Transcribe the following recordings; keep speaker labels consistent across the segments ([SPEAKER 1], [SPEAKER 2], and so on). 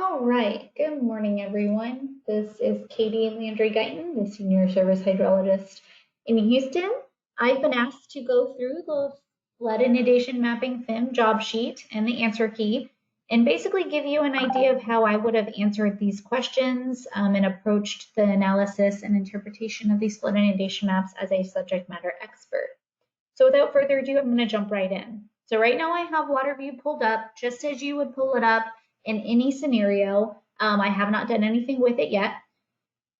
[SPEAKER 1] All right, good morning, everyone. This is Katie Landry Guyton, the Senior Service Hydrologist in Houston. I've been asked to go through the Flood Inundation Mapping FIM job sheet and the answer key and basically give you an idea of how I would have answered these questions and approached the analysis and interpretation of these flood inundation maps as a subject matter expert. So without further ado, I'm going to jump right in. So right now I have WaterView pulled up just as you would pull it up in any scenario. I have not done anything with it yet.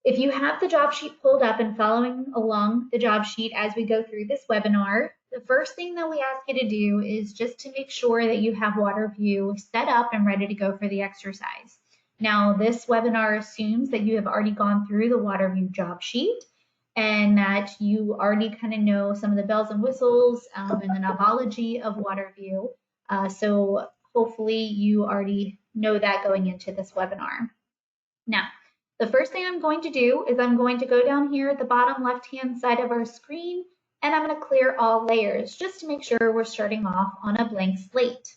[SPEAKER 1] If you have the job sheet pulled up and following along the job sheet as we go through this webinar, the first thing that we ask you to do is just to make sure that you have WaterView set up and ready to go for the exercise. Now, this webinar assumes that you have already gone through the WaterView job sheet and that you already kind of know some of the bells and whistles and the knowledge of WaterView. So hopefully you already know that going into this webinar. Now, the first thing I'm going to do is I'm going to go down here at the bottom left-hand side of our screen, and I'm going to clear all layers just to make sure we're starting off on a blank slate.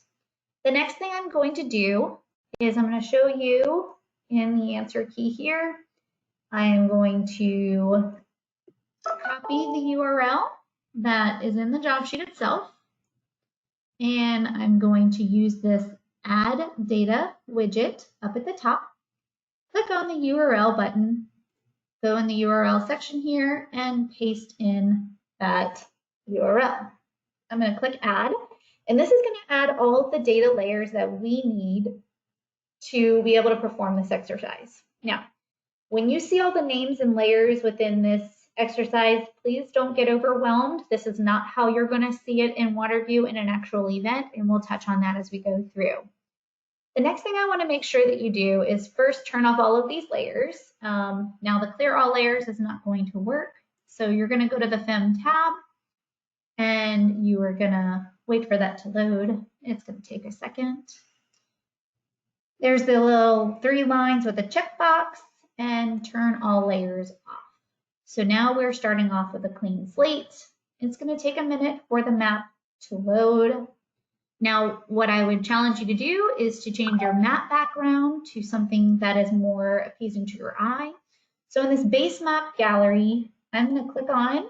[SPEAKER 1] The next thing I'm going to do is I'm going to show you in the answer key here. I am going to copy the URL that is in the job sheet itself, and I'm going to use this Add Data widget up at the top. Click on the URL button, go in the URL section here, and paste in that URL. I'm going to click Add, and this is going to add all of the data layers that we need to be able to perform this exercise. Now, when you see all the names and layers within this exercise, please don't get overwhelmed. This is not how you're going to see it in WaterView in an actual event, and we'll touch on that as we go through. The next thing I want to make sure that you do is first turn off all of these layers. Now the clear all layers is not going to work. So you're going to go to the FIM tab and you are going to wait for that to load. It's going to take a second. There's the little 3 lines with a checkbox and turn all layers off. So now we're starting off with a clean slate. It's going to take a minute for the map to load. Now, what I would challenge you to do is to change your map background to something that is more appeasing to your eye. So in this base map gallery, I'm going to click on,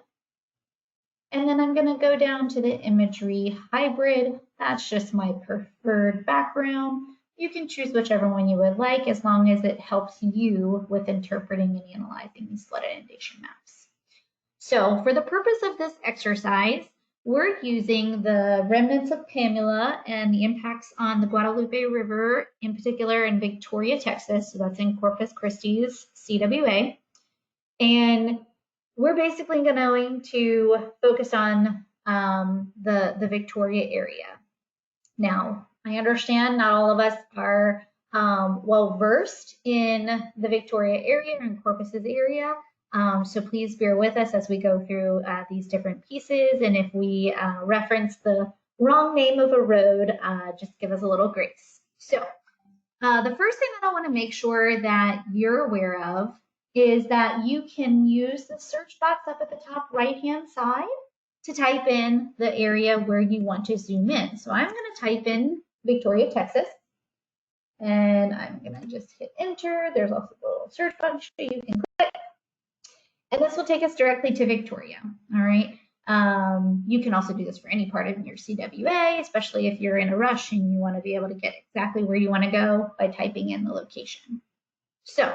[SPEAKER 1] and then I'm going to go down to the imagery hybrid. That's just my preferred background. You can choose whichever one you would like as long as it helps you with interpreting and analyzing these flood inundation maps. So for the purpose of this exercise, we're using the remnants of Pamela and the impacts on the Guadalupe River, in particular in Victoria, Texas. So that's in Corpus Christi's CWA. And we're basically going to focus on the Victoria area. Now, I understand not all of us are well versed in the Victoria area and Corpus's area. So please bear with us as we go through these different pieces. And if we reference the wrong name of a road, just give us a little grace. So the first thing that I want to make sure that you're aware of is that you can use the search box up at the top right-hand side to type in the area where you want to zoom in. So I'm going to type in Victoria, Texas. And I'm going to just hit enter. There's also a little search function you can click. And this will take us directly to Victoria, all right? You can also do this for any part of your CWA, especially if you're in a rush and you want to be able to get exactly where you want to go by typing in the location. So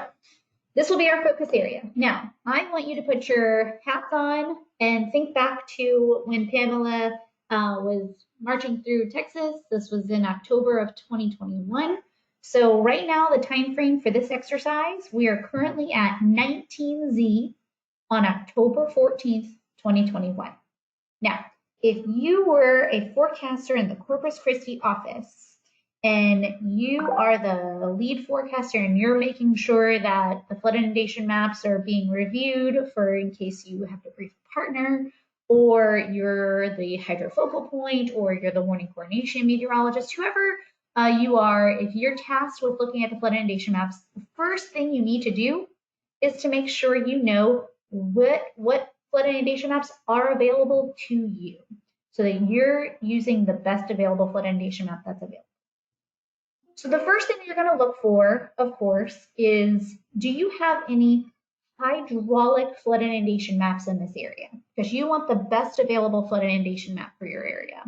[SPEAKER 1] this will be our focus area. Now, I want you to put your hats on and think back to when Pamela was marching through Texas. This was in October of 2021. So right now, the time frame for this exercise, we are currently at 19Z on October 14th, 2021. Now, if you were a forecaster in the Corpus Christi office and you are the lead forecaster and you're making sure that the flood inundation maps are being reviewed for in case you have to brief a partner, or you're the hydrofocal point, or you're the warning coordination meteorologist, whoever you are, if you're tasked with looking at the flood inundation maps, the first thing you need to do is to make sure you know what flood inundation maps are available to you so that you're using the best available flood inundation map that's available. So the first thing you're going to look for, of course, is do you have any hydraulic flood inundation maps in this area? Because you want the best available flood inundation map for your area.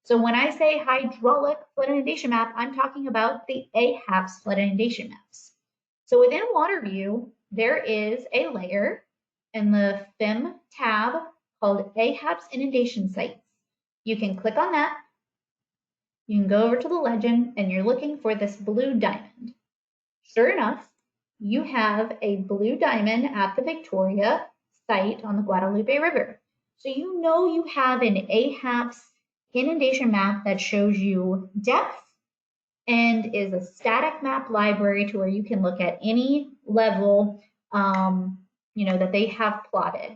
[SPEAKER 1] So when I say hydraulic flood inundation map, I'm talking about the AHAPS flood inundation maps. So within WaterView, there is a layer in the FIM tab called AHAPS inundation sites. You can click on that. You can go over to the legend and you're looking for this blue diamond. Sure enough, you have a blue diamond at the Victoria site on the Guadalupe River. So you know you have an AHAPS inundation map that shows you depth and is a static map library to where you can look at any level that they have plotted.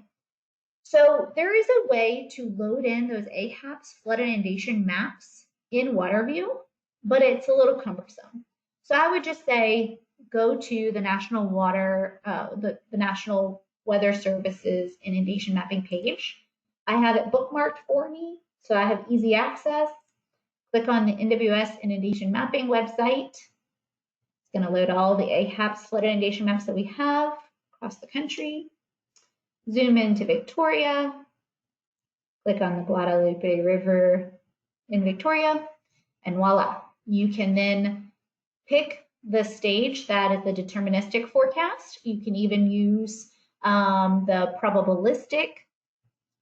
[SPEAKER 1] So there is a way to load in those AHAPS flood inundation maps in WaterView, but it's a little cumbersome. So I would just say go to the National National Weather Service's inundation mapping page. I have it bookmarked for me, so I have easy access. Click on the NWS inundation mapping website. It's going to load all the AHAPS flood inundation maps that we have across the country. Zoom into Victoria. Click on the Guadalupe River in Victoria, and voila. You can then pick the stage that is the deterministic forecast. You can even use the probabilistic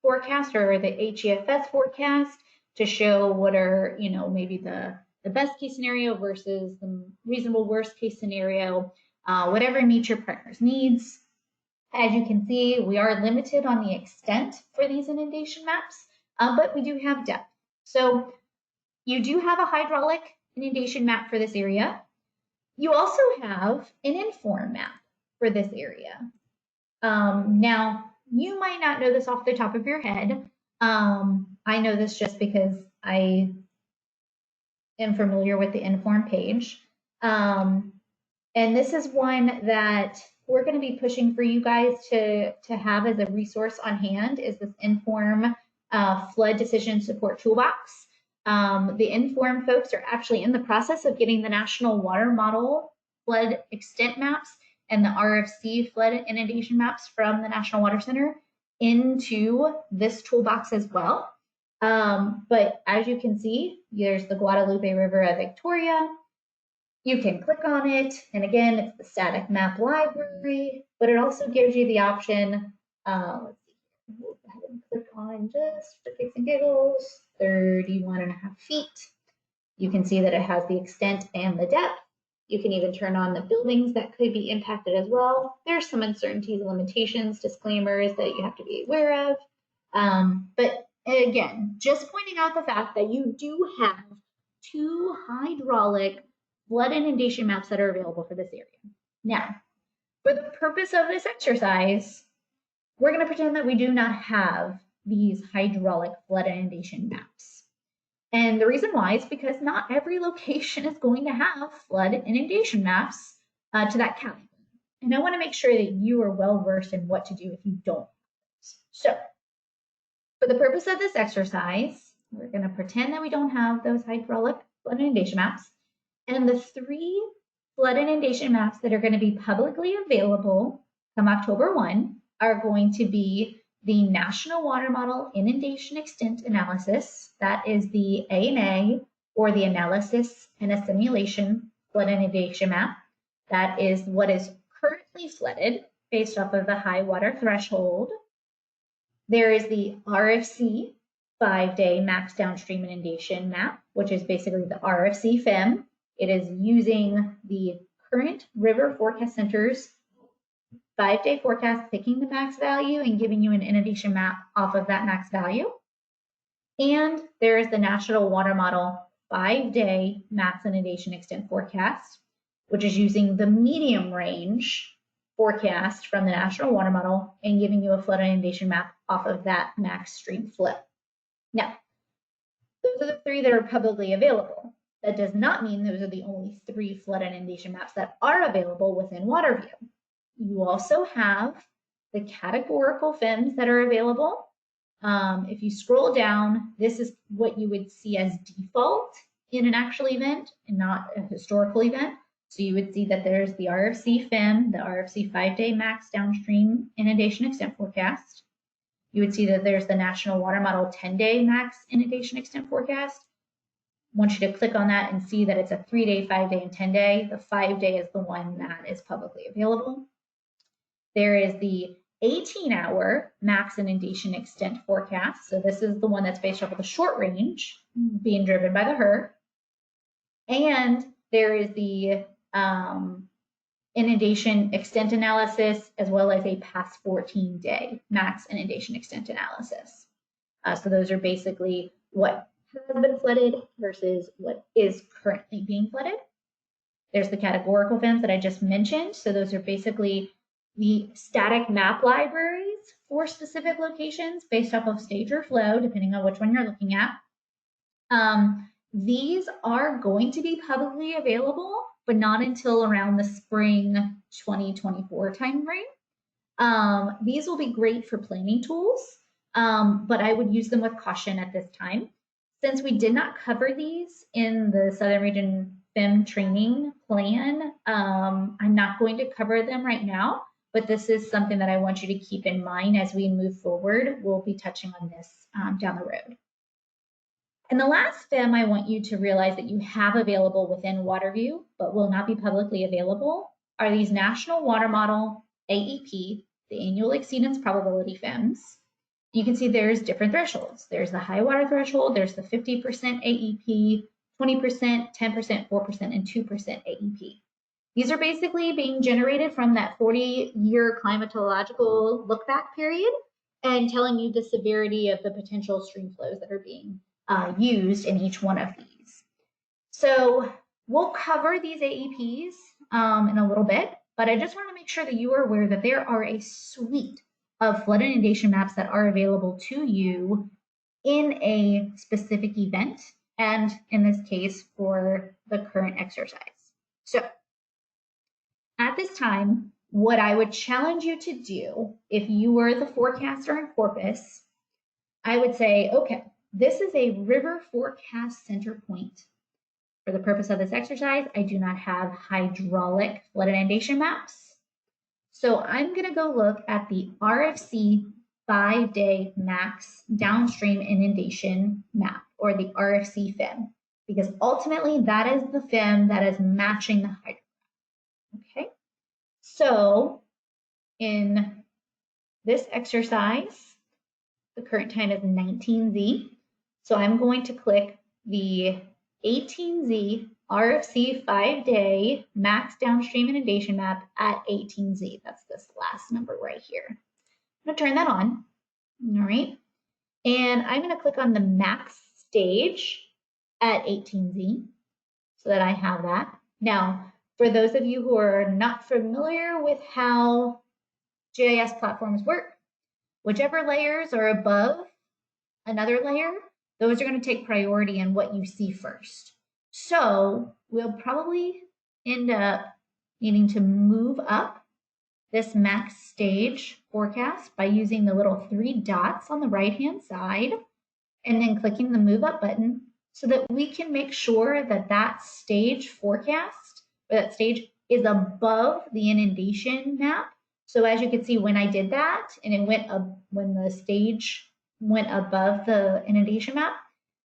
[SPEAKER 1] forecast or the HEFS forecast to show what are, maybe the best case scenario versus the reasonable worst case scenario, whatever meets your partner's needs. As you can see, we are limited on the extent for these inundation maps, but we do have depth. So you do have a hydraulic inundation map for this area. You also have an inform map for this area. Now, you might not know this off the top of your head. I know this just because I am familiar with the inform page. And this is one that we're going to be pushing for you guys to have as a resource on hand is this inform flood decision support toolbox. The inform folks are actually in the process of getting the National Water Model flood extent maps and the RFC flood inundation maps from the National Water Center into this toolbox as well. But as you can see, there's the Guadalupe River at Victoria. You can click on it, and again, it's the static map library, but it also gives you the option, let's see, we'll go ahead and click on just for kicks and giggles, 31.5 feet. You can see that it has the extent and the depth. You can even turn on the buildings that could be impacted as well. There's some uncertainties, limitations, disclaimers that you have to be aware of. But again, just pointing out the fact that you do have 2 hydraulic flood inundation maps that are available for this area. Now, for the purpose of this exercise, we're going to pretend that we do not have these hydraulic flood inundation maps. And the reason why is because not every location is going to have flood inundation maps to that caliber. And I want to make sure that you are well versed in what to do if you don't. So, for the purpose of this exercise, we're going to pretend that we don't have those hydraulic flood inundation maps. And the 3 flood inundation maps that are going to be publicly available come October 1 are going to be the National Water Model Inundation Extent Analysis. That is the AMA, or the Analysis and Assimilation Flood Inundation Map. That is what is currently flooded based off of the high water threshold. There is the RFC 5-day max downstream inundation map, which is basically the RFC FIM. It is using the current River Forecast Center's 5-day forecast, picking the max value and giving you an inundation map off of that max value. And there is the National Water Model 5-day max inundation extent forecast, which is using the medium range forecast from the National Water Model and giving you a flood inundation map off of that max stream flow. Now, those are the 3 that are publicly available. That does not mean those are the only 3 flood inundation maps that are available within WaterView. You also have the categorical FIMs that are available. If you scroll down, this is what you would see as default in an actual event and not a historical event. So you would see that there's the RFC FIM, the RFC 5-day max downstream inundation extent forecast. You would see that there's the National Water Model 10-day max inundation extent forecast. I want you to click on that and see that it's a 3-day, 5-day, and 10-day. The 5-day is the one that is publicly available. There is the 18-hour max inundation extent forecast. So this is the one that's based off of the short range being driven by the HRRR. And there is the inundation extent analysis, as well as a past 14-day max inundation extent analysis. So those are basically what has been flooded versus what is currently being flooded. There's the categorical FIMs that I just mentioned. So those are basically the static map libraries for specific locations based off of stage or flow, depending on which one you're looking at. These are going to be publicly available, but not until around the spring 2024 timeframe. These will be great for planning tools, but I would use them with caution at this time. Since we did not cover these in the Southern Region FIM training plan, I'm not going to cover them right now, but this is something that I want you to keep in mind as we move forward. We'll be touching on this down the road. And the last FIM I want you to realize that you have available within WaterView, but will not be publicly available, are these National Water Model AEP, the Annual Exceedance Probability FIMs. You can see there's different thresholds. There's the high water threshold, there's the 50% AEP, 20%, 10%, 4%, and 2% AEP. These are basically being generated from that 40-year climatological look-back period and telling you the severity of the potential stream flows that are being used in each one of these. So we'll cover these AEPs in a little bit, but I just want to make sure that you are aware that there are a suite of flood inundation maps that are available to you in a specific event, and in this case for the current exercise. So at this time, what I would challenge you to do, if you were the forecaster in Corpus, I would say, okay, this is a river forecast center point. For the purpose of this exercise, I do not have hydraulic flood inundation maps. So I'm going to go look at the RFC 5-day max downstream inundation map, or the RFC FIM, because ultimately that is the FIM that is matching the hydrograph. Okay, so in this exercise, the current time is 19Z. So I'm going to click the 18Z RFC 5-day max downstream inundation map at 18Z. That's this last number right here. I'm going to turn that on. All right. And I'm going to click on the max stage at 18Z so that I have that. Now, for those of you who are not familiar with how GIS platforms work, whichever layers are above another layer, those are going to take priority in what you see first. So we'll probably end up needing to move up this max stage forecast by using the little 3 dots on the right-hand side and then clicking the move up button so that we can make sure that that stage forecast, or that stage, is above the inundation map. So as you can see, when I did that and it went up, when the stage went above the inundation map,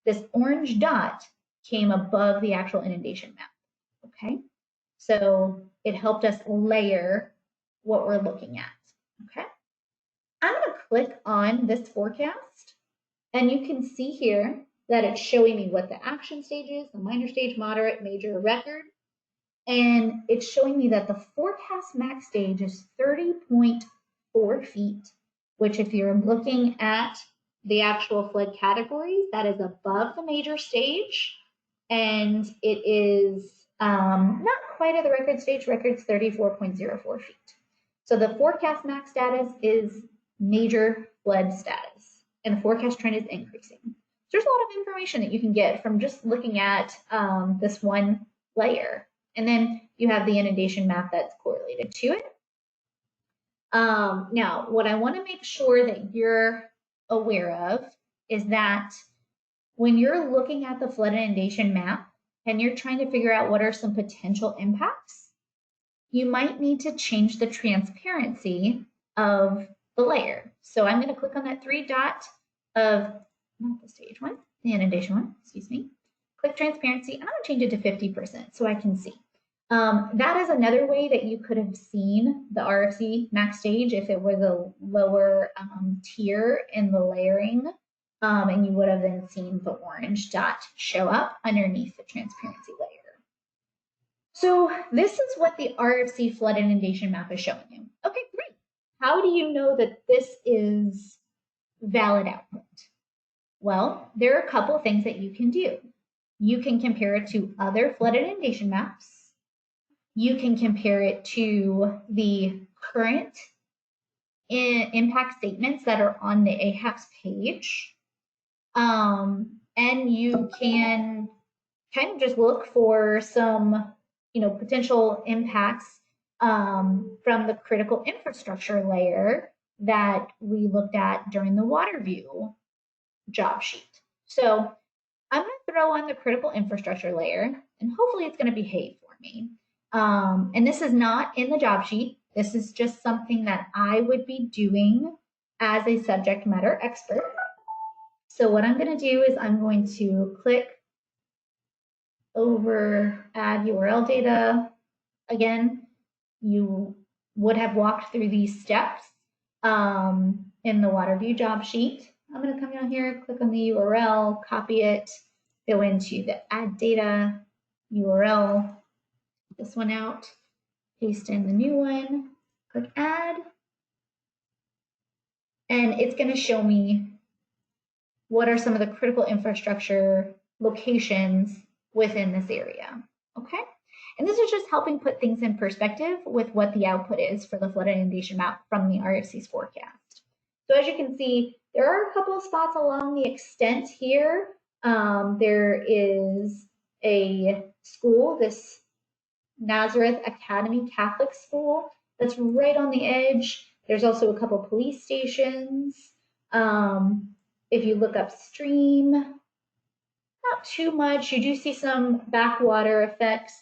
[SPEAKER 1] this orange dot came above the actual inundation map. Okay, so it helped us layer what we're looking at. Okay, I'm going to click on this forecast, and you can see here that it's showing me what the action stage is, the minor stage, moderate, major, record, and it's showing me that the forecast max stage is 30.4 feet, which if you're looking at the actual flood categories, that is above the major stage, and it is not quite at the record stage. Record's 34.04 feet. So the forecast max status is major flood status, and the forecast trend is increasing. So there's a lot of information that you can get from just looking at this one layer. And then you have the inundation map that's correlated to it. Now, what I want to make sure that you're aware of is that when you're looking at the flood inundation map, and you're trying to figure out what are some potential impacts, you might need to change the transparency of the layer. So I'm going to click on that three dot of, not the stage one, the inundation one, excuse me. Click transparency, and I'm going to change it to 50% so I can see. That is another way that you could have seen the RFC max stage if it were the lower tier in the layering, and you would have then seen the orange dot show up underneath the transparency layer. So this is what the RFC flood inundation map is showing you. Okay, great. How do you know that this is valid output? Well, there are a couple of things that you can do. You can compare it to other flood inundation maps. You can compare it to the current impact statements that are on the AHAPS page. And you can kind of just look for some, potential impacts from the critical infrastructure layer that we looked at during the water view job sheet. So I'm going to throw on the critical infrastructure layer, and hopefully it's going to behave for me. And this is not in the job sheet. This is just something that I would be doing as a subject matter expert. So what I'm going to do is I'm going to click over add URL data. Again, you would have walked through these steps in the water view job sheet. I'm going to come down here, click on the URL, copy it, go into the add data URL, this one out, paste in the new one, click add, and it's going to show me what are some of the critical infrastructure locations within this area. Okay, and this is just helping put things in perspective with what the output is for the flood inundation map from the RFC's forecast. So as you can see, there are a couple of spots along the extent here. There is a school, this Nazareth Academy Catholic School, that's right on the edge. There's also a couple police stations. If you look upstream, not too much. You do see some backwater effects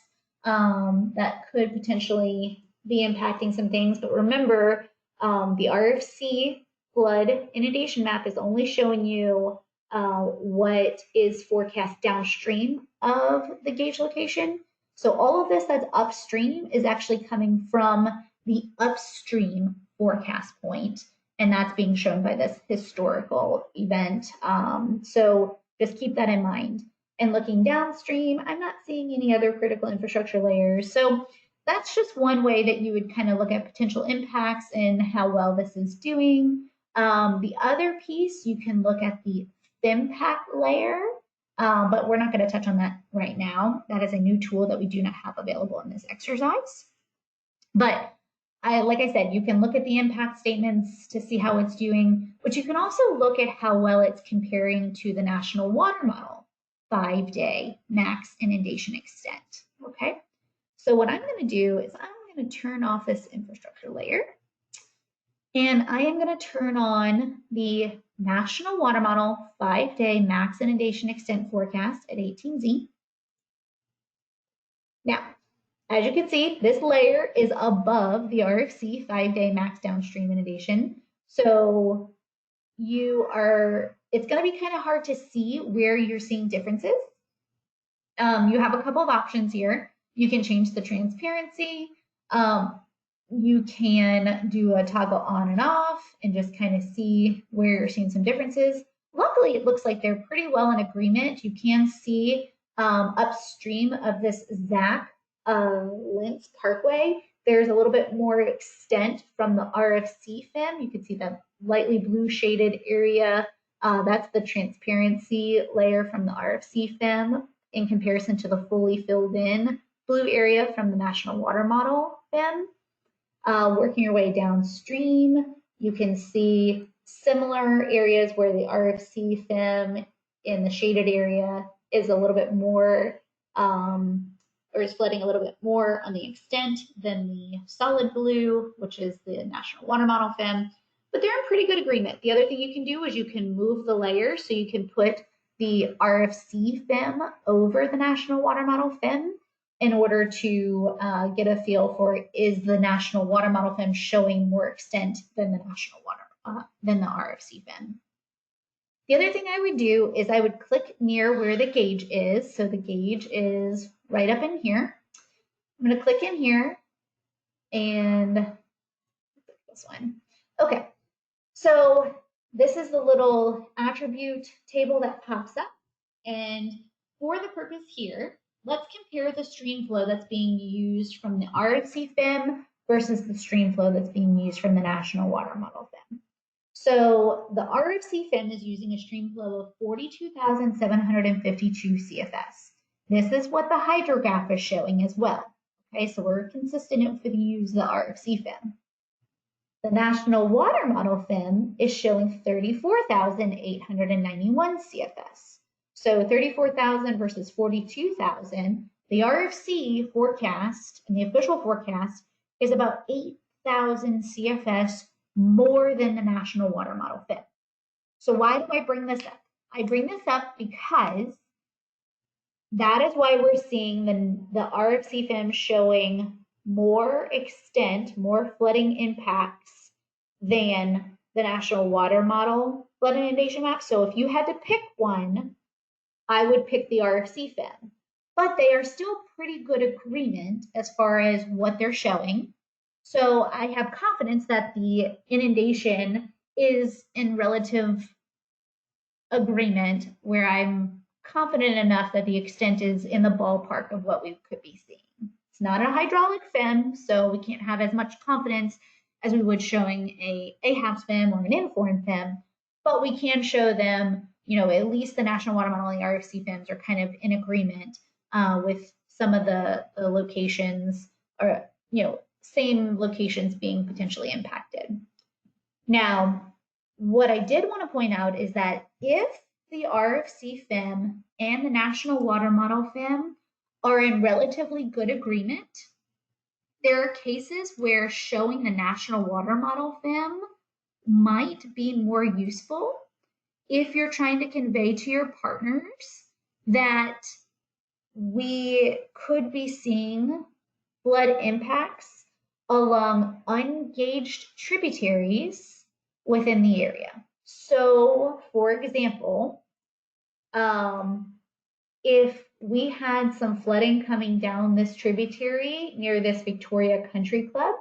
[SPEAKER 1] that could potentially be impacting some things. But remember, the RFC flood inundation map is only showing you what is forecast downstream of the gauge location. So all of this that's upstream is actually coming from the upstream forecast point, and that's being shown by this historical event. So just keep that in mind. And looking downstream, I'm not seeing any other critical infrastructure layers. So that's just one way that you would kind of look at potential impacts and how well this is doing. The other piece, you can look at the FIM layer, but we're not going to touch on that right now. That is a new tool that we do not have available in this exercise. But like I said, you can look at the impact statements to see how it's doing, but you can also look at how well it's comparing to the National Water Model 5-day max inundation extent. Okay, so what I'm going to do is I'm going to turn off this infrastructure layer, and I am going to turn on the National Water Model 5-day max inundation extent forecast at 18Z. Now, as you can see, this layer is above the RFC 5-day max downstream inundation. So it's going to be kind of hard to see where you're seeing differences. You have a couple of options here. You can change the transparency. You can do a toggle on and off and just kind of see where you're seeing some differences. Luckily, it looks like they're pretty well in agreement. You can see upstream of this ZAC Lentz Parkway, there's a little bit more extent from the RFC FIM. You can see the lightly blue shaded area. That's the transparency layer from the RFC FIM in comparison to the fully filled in blue area from the National Water Model FIM. Working your way downstream, you can see similar areas where the RFC FIM in the shaded area is a little bit more or is flooding a little bit more on the extent than the solid blue, which is the National Water Model FIM, but they're in pretty good agreement. The other thing you can do is you can move the layers, so you can put the RFC FIM over the National Water Model FIM in order to get a feel for, is the National Water Model FIM showing more extent than the than the RFC FIM. The other thing I would do is I would click near where the gauge is. So the gauge is right up in here. I'm going to click in here and this one. Okay, so this is the little attribute table that pops up. And for the purpose here, let's compare the stream flow that's being used from the RFC FIM versus the stream flow that's being used from the National Water Model FIM. So the RFC FIM is using a stream flow of 42,752 CFS. This is what the hydrograph is showing as well. Okay, so we're consistent if we use the RFC FIM. The National Water Model FIM is showing 34,891 CFS. So 34,000 versus 42,000. The RFC forecast and the official forecast is about 8,000 CFS more than the National Water Model FIM. So why do I bring this up? I bring this up because that is why we're seeing the RFC FIM showing more extent, more flooding impacts than the National Water Model Flood Inundation Map. So if you had to pick one, I would pick the RFC FIM. But they are still pretty good agreement as far as what they're showing. So I have confidence that the inundation is in relative agreement where I'm confident enough that the extent is in the ballpark of what we could be seeing. It's not a hydraulic FIM, so we can't have as much confidence as we would showing a HABS FIM or an informed FIM, but we can show them, at least the National Water Model and the RFC FIMs are kind of in agreement with some of the locations or, same locations being potentially impacted. Now, what I did want to point out is that if the RFC FIM and the National Water Model FIM are in relatively good agreement, there are cases where showing the National Water Model FIM might be more useful if you're trying to convey to your partners that we could be seeing flood impacts along ungauged tributaries within the area. So, for example, if we had some flooding coming down this tributary near this Victoria Country Club,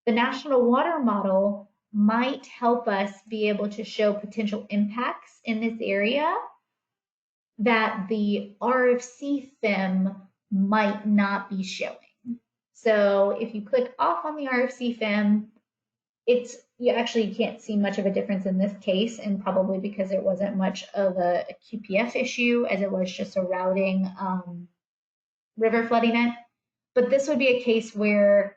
[SPEAKER 1] the National Water Model might help us be able to show potential impacts in this area that the RFC FIM might not be showing. So if you click off on the RFC FIM, you actually can't see much of a difference in this case, and probably because it wasn't much of a QPF issue as it was just a routing river flood event. But this would be a case where,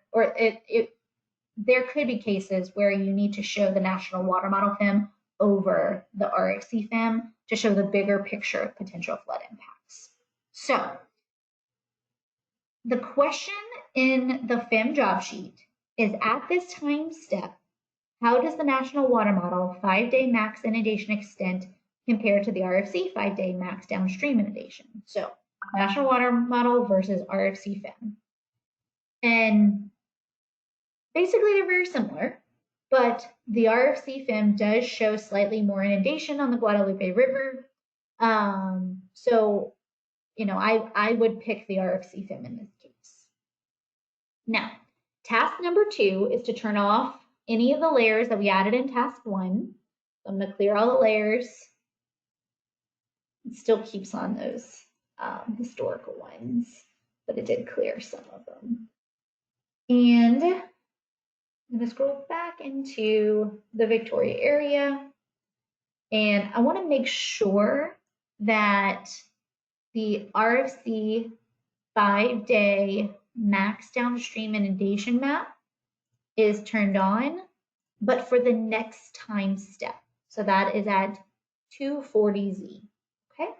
[SPEAKER 1] there could be cases where you need to show the National Water Model FIM over the RFC FIM to show the bigger picture of potential flood impacts. So the question in the FIM job sheet is, at this time step, how does the National Water Model 5-day max inundation extent compare to the RFC 5-day max downstream inundation? So National Water Model versus RFC FIM. And basically they're very similar, but the RFC FIM does show slightly more inundation on the Guadalupe River. I would pick the RFC FIM in this case. Now, task number 2 is to turn off any of the layers that we added in task 1. So I'm going to clear all the layers. It still keeps on those historical ones, but it did clear some of them. And I'm going to scroll back into the Victoria area, and I want to make sure that the RFC 5-day max downstream inundation map is turned on, but for the next time step. So that is at 240Z, okay?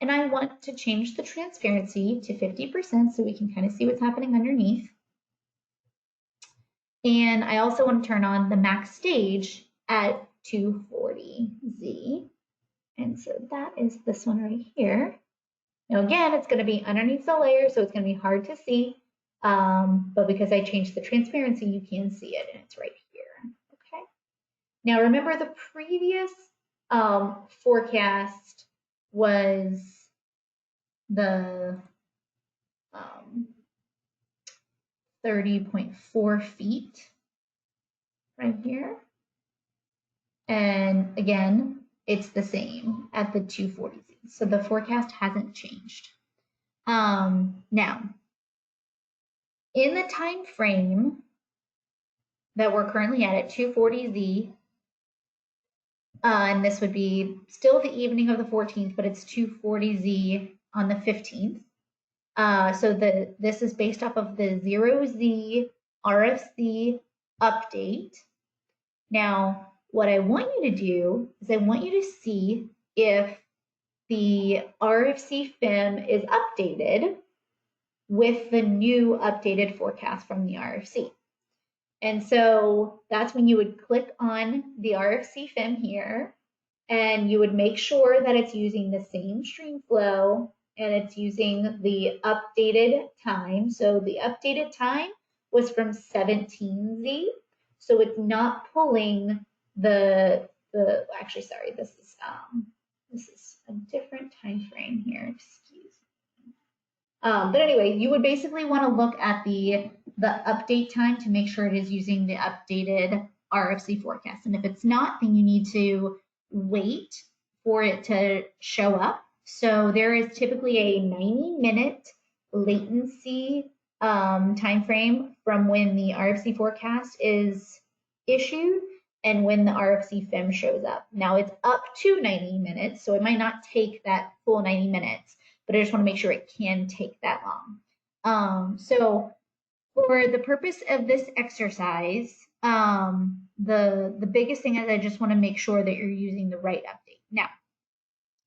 [SPEAKER 1] And I want to change the transparency to 50% so we can kind of see what's happening underneath. And I also want to turn on the max stage at 240Z. And so that is this one right here. Now again, it's going to be underneath the layer, so it's going to be hard to see. But because I changed the transparency, you can see it, and it's right here. Okay. Now remember, the previous forecast was the 30.4 feet right here. And again, it's the same at the 240Z. So the forecast hasn't changed. Now, in the time frame that we're currently at 240Z, and this would be still the evening of the 14th, but it's 240Z on the 15th. So this is based off of the 0Z RFC update. Now, what I want you to do is I want you to see if the RFC FIM is updated with the new updated forecast from the RFC. And so that's when you would click on the RFC FIM here, and you would make sure that it's using the same stream flow and it's using the updated time. So the updated time was from 17Z. So it's not pulling actually, sorry, this is a different time frame here. Excuse me. But anyway, you would basically want to look at the update time to make sure it is using the updated RFC forecast. And if it's not, then you need to wait for it to show up. So there is typically a 90-minute latency time frame from when the RFC forecast is issued and when the RFC FIM shows up. Now it's up to 90 minutes, so it might not take that full 90 minutes, but I just want to make sure it can take that long. So for the purpose of this exercise, the biggest thing is I just want to make sure that you're using the right update. Now,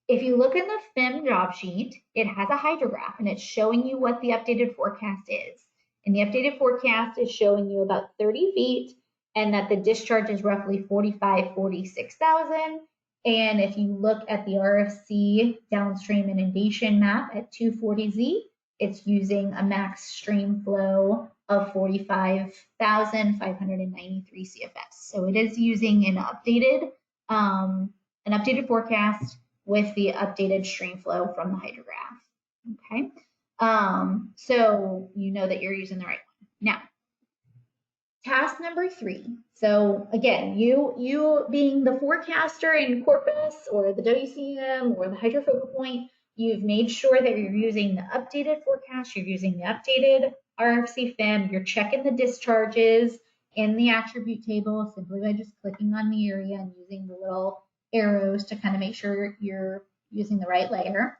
[SPEAKER 1] if you look in the FIM job sheet, it has a hydrograph and it's showing you what the updated forecast is. And the updated forecast is showing you about 30 feet and that the discharge is roughly 46,000. And if you look at the RFC downstream inundation map at 240Z, it's using a max stream flow of 45,593 CFS. So it is using an updated forecast with the updated stream flow from the hydrograph. Okay, so you know that you're using the right one. Now, task number 3. So again, you being the forecaster in Corpus or the WCM or the hydrofocal point, you've made sure that you're using the updated forecast, you're using the updated RFC FIM, you're checking the discharges in the attribute table simply by just clicking on the area and using the little arrows to kind of make sure you're using the right layer.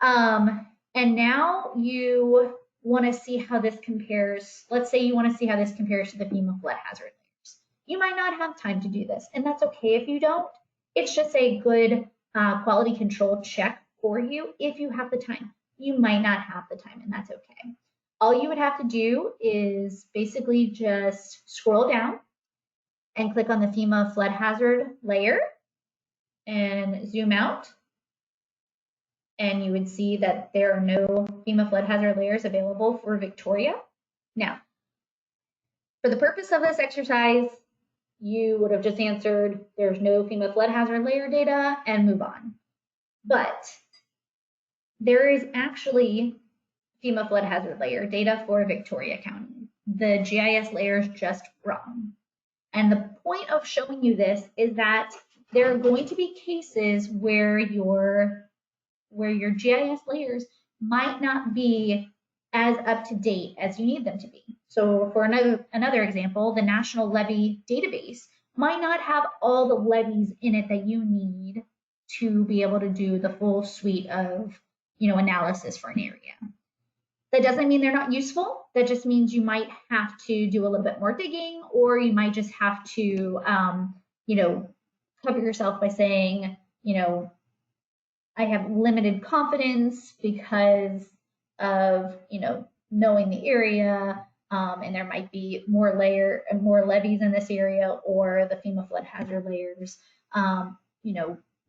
[SPEAKER 1] And now you want to see how this compares. Let's say you want to see how this compares to the FEMA flood hazard layers. You might not have time to do this, and that's okay if you don't. It's just a good quality control check for you if you have the time. You might not have the time, and that's okay. All you would have to do is basically just scroll down and click on the FEMA flood hazard layer and zoom out. And you would see that there are no FEMA flood hazard layers available for Victoria. Now, for the purpose of this exercise, you would have just answered there's no FEMA flood hazard layer data and move on. But there is actually FEMA flood hazard layer data for Victoria County. The GIS layer is just wrong. And the point of showing you this is that there are going to be cases where your GIS layers might not be as up to date as you need them to be. So for another example, the National Levee Database might not have all the levees in it that you need to be able to do the full suite of analysis for an area. That doesn't mean they're not useful. That just means you might have to do a little bit more digging, or you might just have to cover yourself by saying, I have limited confidence because of, knowing the area, and there might be more levees in this area, or the FEMA flood hazard layers,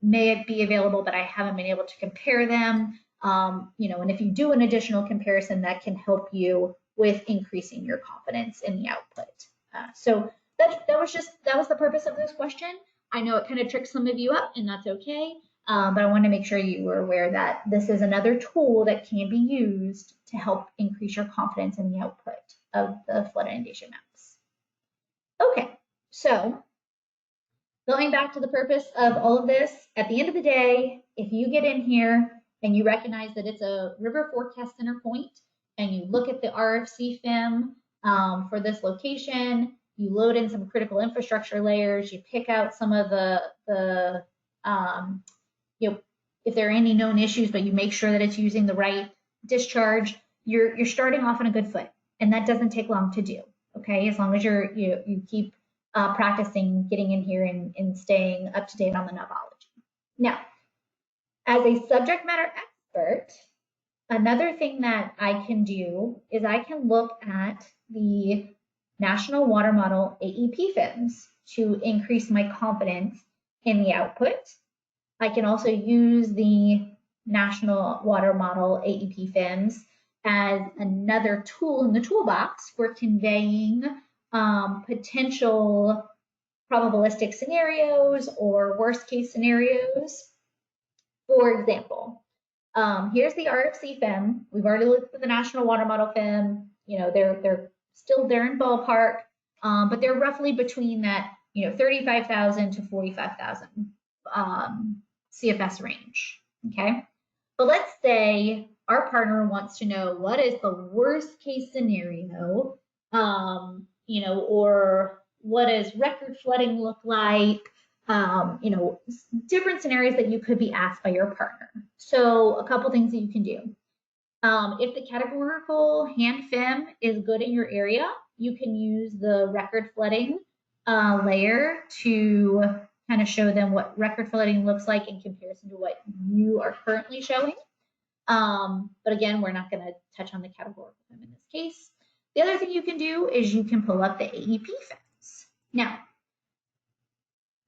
[SPEAKER 1] may be available, but I haven't been able to compare them. And if you do an additional comparison, that can help you with increasing your confidence in the output. So that was the purpose of this question. I know it kind of tricks some of you up, and that's okay. But I want to make sure you were aware that this is another tool that can be used to help increase your confidence in the output of the flood inundation maps. Okay, so going back to the purpose of all of this, at the end of the day, if you get in here and you recognize that it's a river forecast center point, and you look at the RFC FIM for this location, you load in some critical infrastructure layers, you pick out some of the if there are any known issues, but you make sure that it's using the right discharge, you're starting off on a good foot, and that doesn't take long to do. Okay, as long as you keep practicing getting in here and staying up to date on the knowledge. Now, as a subject matter expert, another thing that I can do is I can look at the National Water Model AEP FIMs to increase my confidence in the output. I can also use the National Water Model AEP FIMs as another tool in the toolbox for conveying potential probabilistic scenarios or worst case scenarios. For example, here's the RFC FIM. We've already looked at the National Water Model FIM. They're still there in ballpark, but they're roughly between that 35,000 to 45,000 CFS range. Okay, but let's say our partner wants to know what is the worst case scenario, or what does record flooding look like, different scenarios that you could be asked by your partner. So a couple things that you can do. If the categorical hand FIM is good in your area, you can use the record flooding layer to kind of show them what record flooding looks like in comparison to what you are currently showing. But again, we're not going to touch on the categorical FIM in this case. The other thing you can do is you can pull up the AEP FIMs. Now,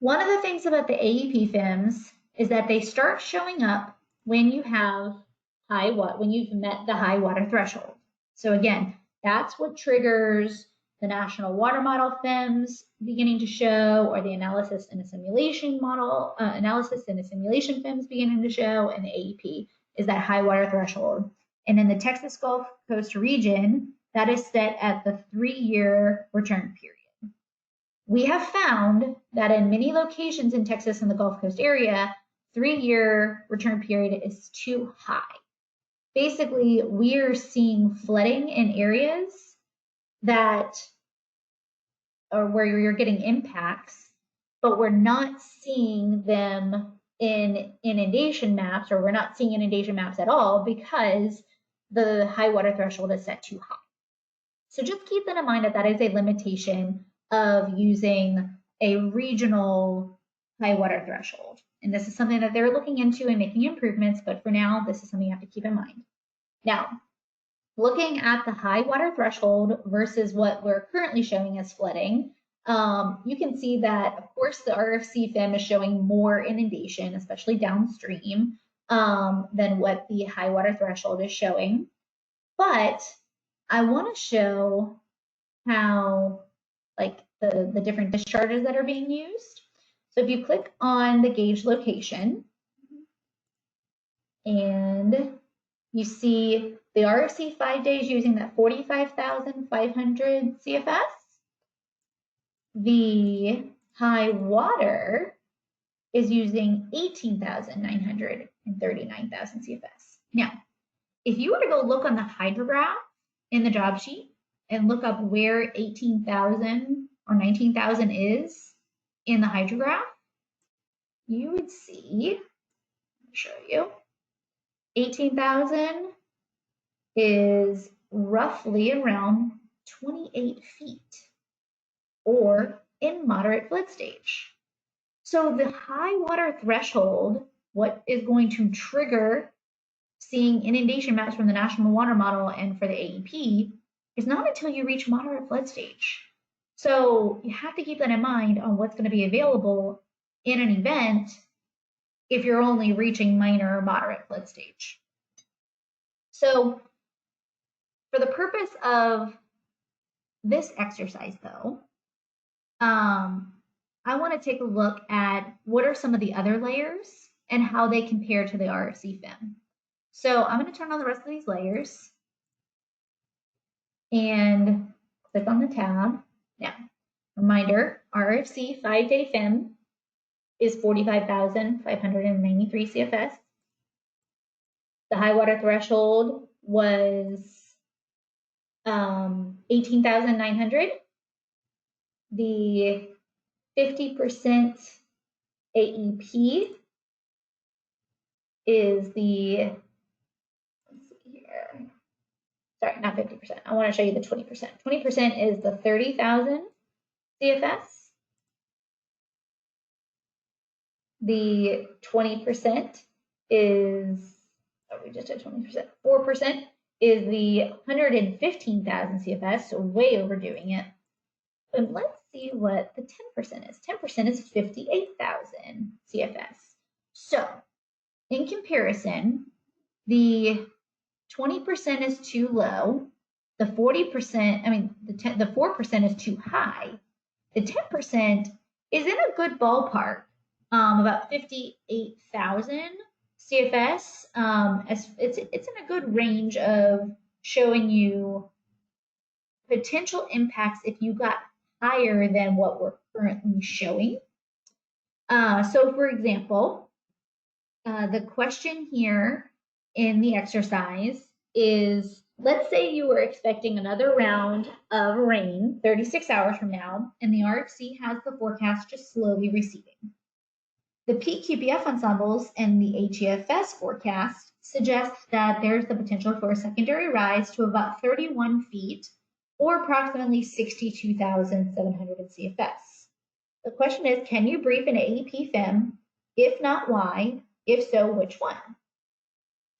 [SPEAKER 1] one of the things about the AEP FIMs is that they start showing up when you have when you've met the high water threshold. So again, that's what triggers the National Water Model FIMs beginning to show, or the analysis in a simulation FIMs beginning to show, and the AEP is that high water threshold. And in the Texas Gulf Coast region, that is set at the 3-year return period. We have found that in many locations in Texas and the Gulf Coast area, 3-year return period is too high. Basically, we are seeing flooding in areas where you're getting impacts, but we're not seeing them in inundation maps, or we're not seeing inundation maps at all because the high water threshold is set too high. So just keep that in mind, that is a limitation of using a regional high water threshold. And this is something that they're looking into and making improvements, but for now, this is something you have to keep in mind. Now, looking at the high water threshold versus what we're currently showing as flooding, you can see that, of course, the RFC FIM is showing more inundation, especially downstream, than what the high water threshold is showing. But I want to show how, the different discharges that are being used. So if you click on the gauge location, and you see the RFC 5 days using that 45,500 CFS, the high water is using 18,939,000 CFS. Now, if you were to go look on the hydrograph in the job sheet and look up where 18,000 or 19,000 is in the hydrograph, you would see, I'll show you, 18,000 is roughly around 28 feet, or in moderate flood stage. So the high water threshold, what is going to trigger seeing inundation maps from the National Water Model and for the AEP, is not until you reach moderate flood stage. So you have to keep that in mind on what's going to be available in an event if you're only reaching minor or moderate flood stage. So for the purpose of this exercise though, I want to take a look at what are some of the other layers and how they compare to the RFC FIM. So I'm going to turn on the rest of these layers and click on the tab. Now, reminder, RFC 5-day FIM is 45,593 CFS. The high water threshold was 18,900. The 50% AEP is the, let's see here, sorry, not 50%. I want to show you the 20%. 20% is the 30,000 CFS. The 20% is, oh, we just did 20%. 4% is the 115,000 CFS, so way overdoing it. And let's see what the 10% is. 10% is 58,000 CFS. So in comparison, the 20% is too low. The 40%, I mean, the 4% is too high. The 10% is in a good ballpark, about 58,000 CFS. It's in a good range of showing you potential impacts if you got higher than what we're currently showing. So for example, the question here in the exercise is, let's say you were expecting another round of rain 36 hours from now, and the RFC has the forecast just slowly receding. The PQPF ensembles and the HEFS forecast suggest that there's the potential for a secondary rise to about 31 feet or approximately 62,700 CFS. The question is, can you brief an AEP FIM? If not, why? If so, which one?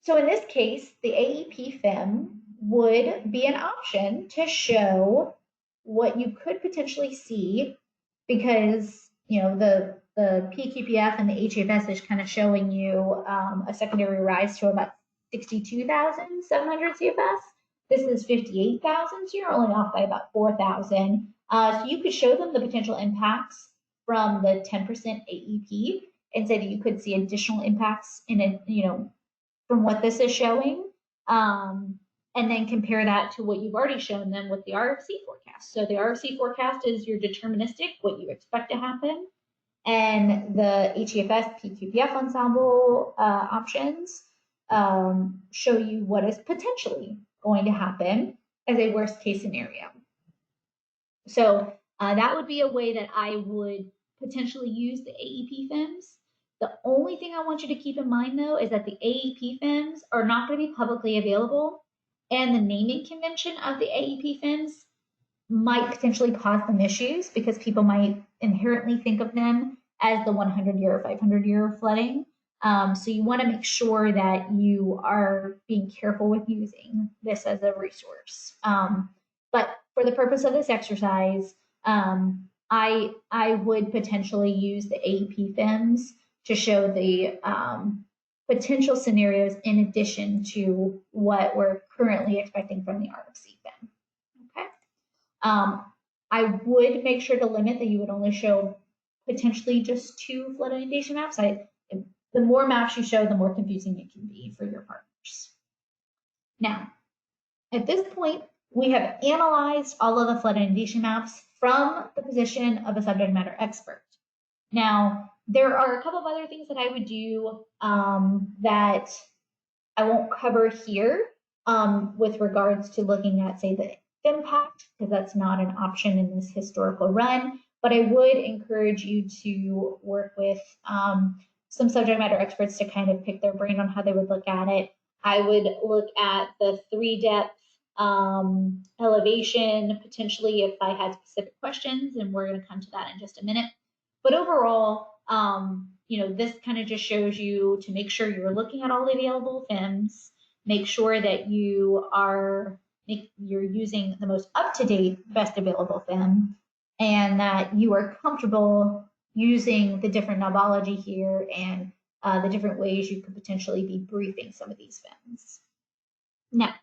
[SPEAKER 1] So in this case, the AEP FIM would be an option to show what you could potentially see, because the PQPF and the HEFS is kind of showing you a secondary rise to about 62,700 CFS. This is 58,000, so you're only off by about 4,000. So you could show them the potential impacts from the 10% AEP and say that you could see additional impacts in it, from what this is showing, and then compare that to what you've already shown them with the RFC forecast. So the RFC forecast is your deterministic, what you expect to happen, and the HEFS PQPF ensemble options show you what is potentially going to happen as a worst case scenario. So that would be a way that I would potentially use the AEP FIMs. The only thing I want you to keep in mind, though, is that the AEP FIMs are not going to be publicly available, and the naming convention of the AEP FIMs might potentially cause some issues because people might inherently think of them as the 100-year or 500-year flooding. So you want to make sure that you are being careful with using this as a resource. But for the purpose of this exercise, I would potentially use the AEP FIMs to show the potential scenarios in addition to what we're currently expecting from the RFC FIM. Okay. I would make sure to limit that you would only show potentially just 2 flood inundation maps. The more maps you show, the more confusing it can be for your partners. Now, at this point, we have analyzed all of the flood inundation maps from the position of a subject matter expert. Now, there are a couple of other things that I would do that I won't cover here with regards to looking at, say, the impact, because that's not an option in this historical run. But I would encourage you to work with some subject matter experts to kind of pick their brain on how they would look at it. I would look at the 3-depth elevation, potentially if I had specific questions, and we're going to come to that in just a minute. But overall, this kind of just shows you to make sure you're looking at all the available FIMs, make sure that you're using the most up-to-date, best available FIM, and that you are comfortable using the different knobology here and the different ways you could potentially be briefing some of these FIMs. Now,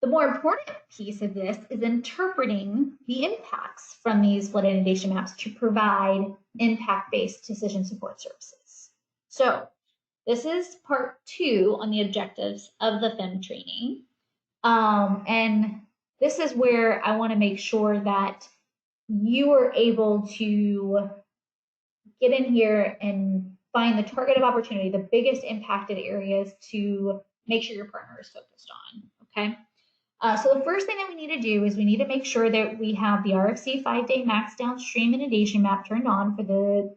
[SPEAKER 1] the more important piece of this is interpreting the impacts from these flood inundation maps to provide impact-based decision support services. So this is part 2 on the objectives of the FIM training. And this is where I want to make sure that you are able to get in here and find the target of opportunity, the biggest impacted areas to make sure your partner is focused on, okay? So the first thing that we need to do is we need to make sure that we have the RFC 5-day max downstream inundation map turned on for the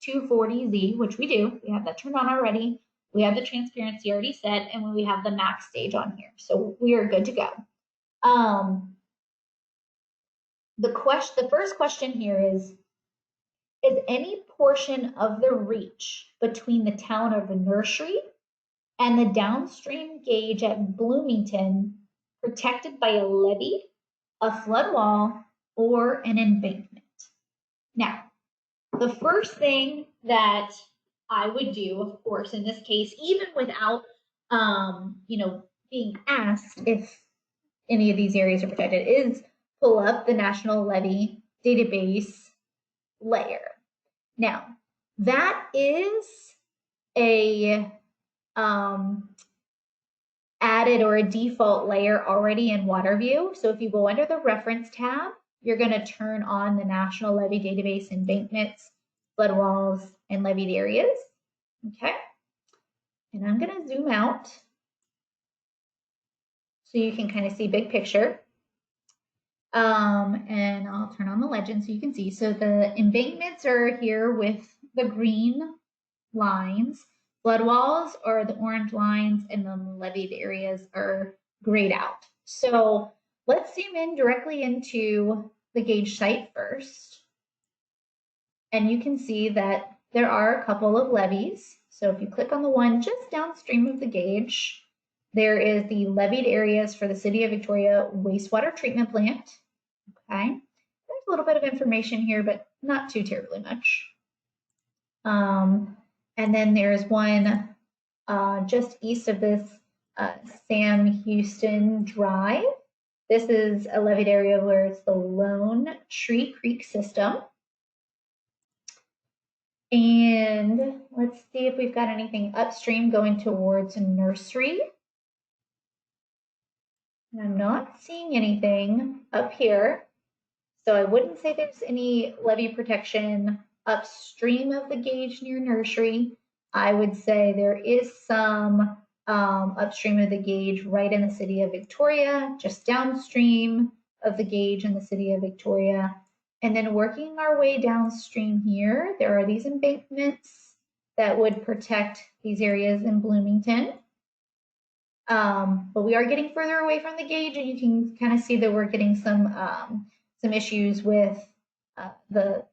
[SPEAKER 1] 240Z, which we do. We have that turned on already. We have the transparency already set, and we have the max stage on here. So we are good to go. The first question here is any portion of the reach between the town of Nursery and the downstream gauge at Bloomington protected by a levee, a flood wall, or an embankment? Now, the first thing that I would do, of course, in this case, even without, being asked if any of these areas are protected, is pull up the National Levee Database layer. Now, that is a added or a default layer already in WaterView. So if you go under the Reference tab, you're going to turn on the National Levee Database embankments, flood walls, and levied areas. Okay. And I'm going to zoom out so you can kind of see big picture. And I'll turn on the legend so you can see. So the embankments are here with the green lines. Flood walls are the orange lines, and then the levied areas are grayed out. So let's zoom in directly into the gauge site first. And you can see that there are a couple of levees. So if you click on the one just downstream of the gauge, there is the levied areas for the City of Victoria wastewater treatment plant. Okay, there's a little bit of information here, but not too terribly much. And then there's one just east of this Sam Houston Drive. This is a levied area where it's the Lone Tree Creek system. And let's see if we've got anything upstream going towards Nursery. I'm not seeing anything up here. So I wouldn't say there's any levee protection upstream of the gauge near Nursery. I would say there is some upstream of the gauge right in the City of Victoria, just downstream of the gauge in the City of Victoria. And then working our way downstream here, there are these embankments that would protect these areas in Bloomington. But we are getting further away from the gauge, and you can kind of see that we're getting some issues with the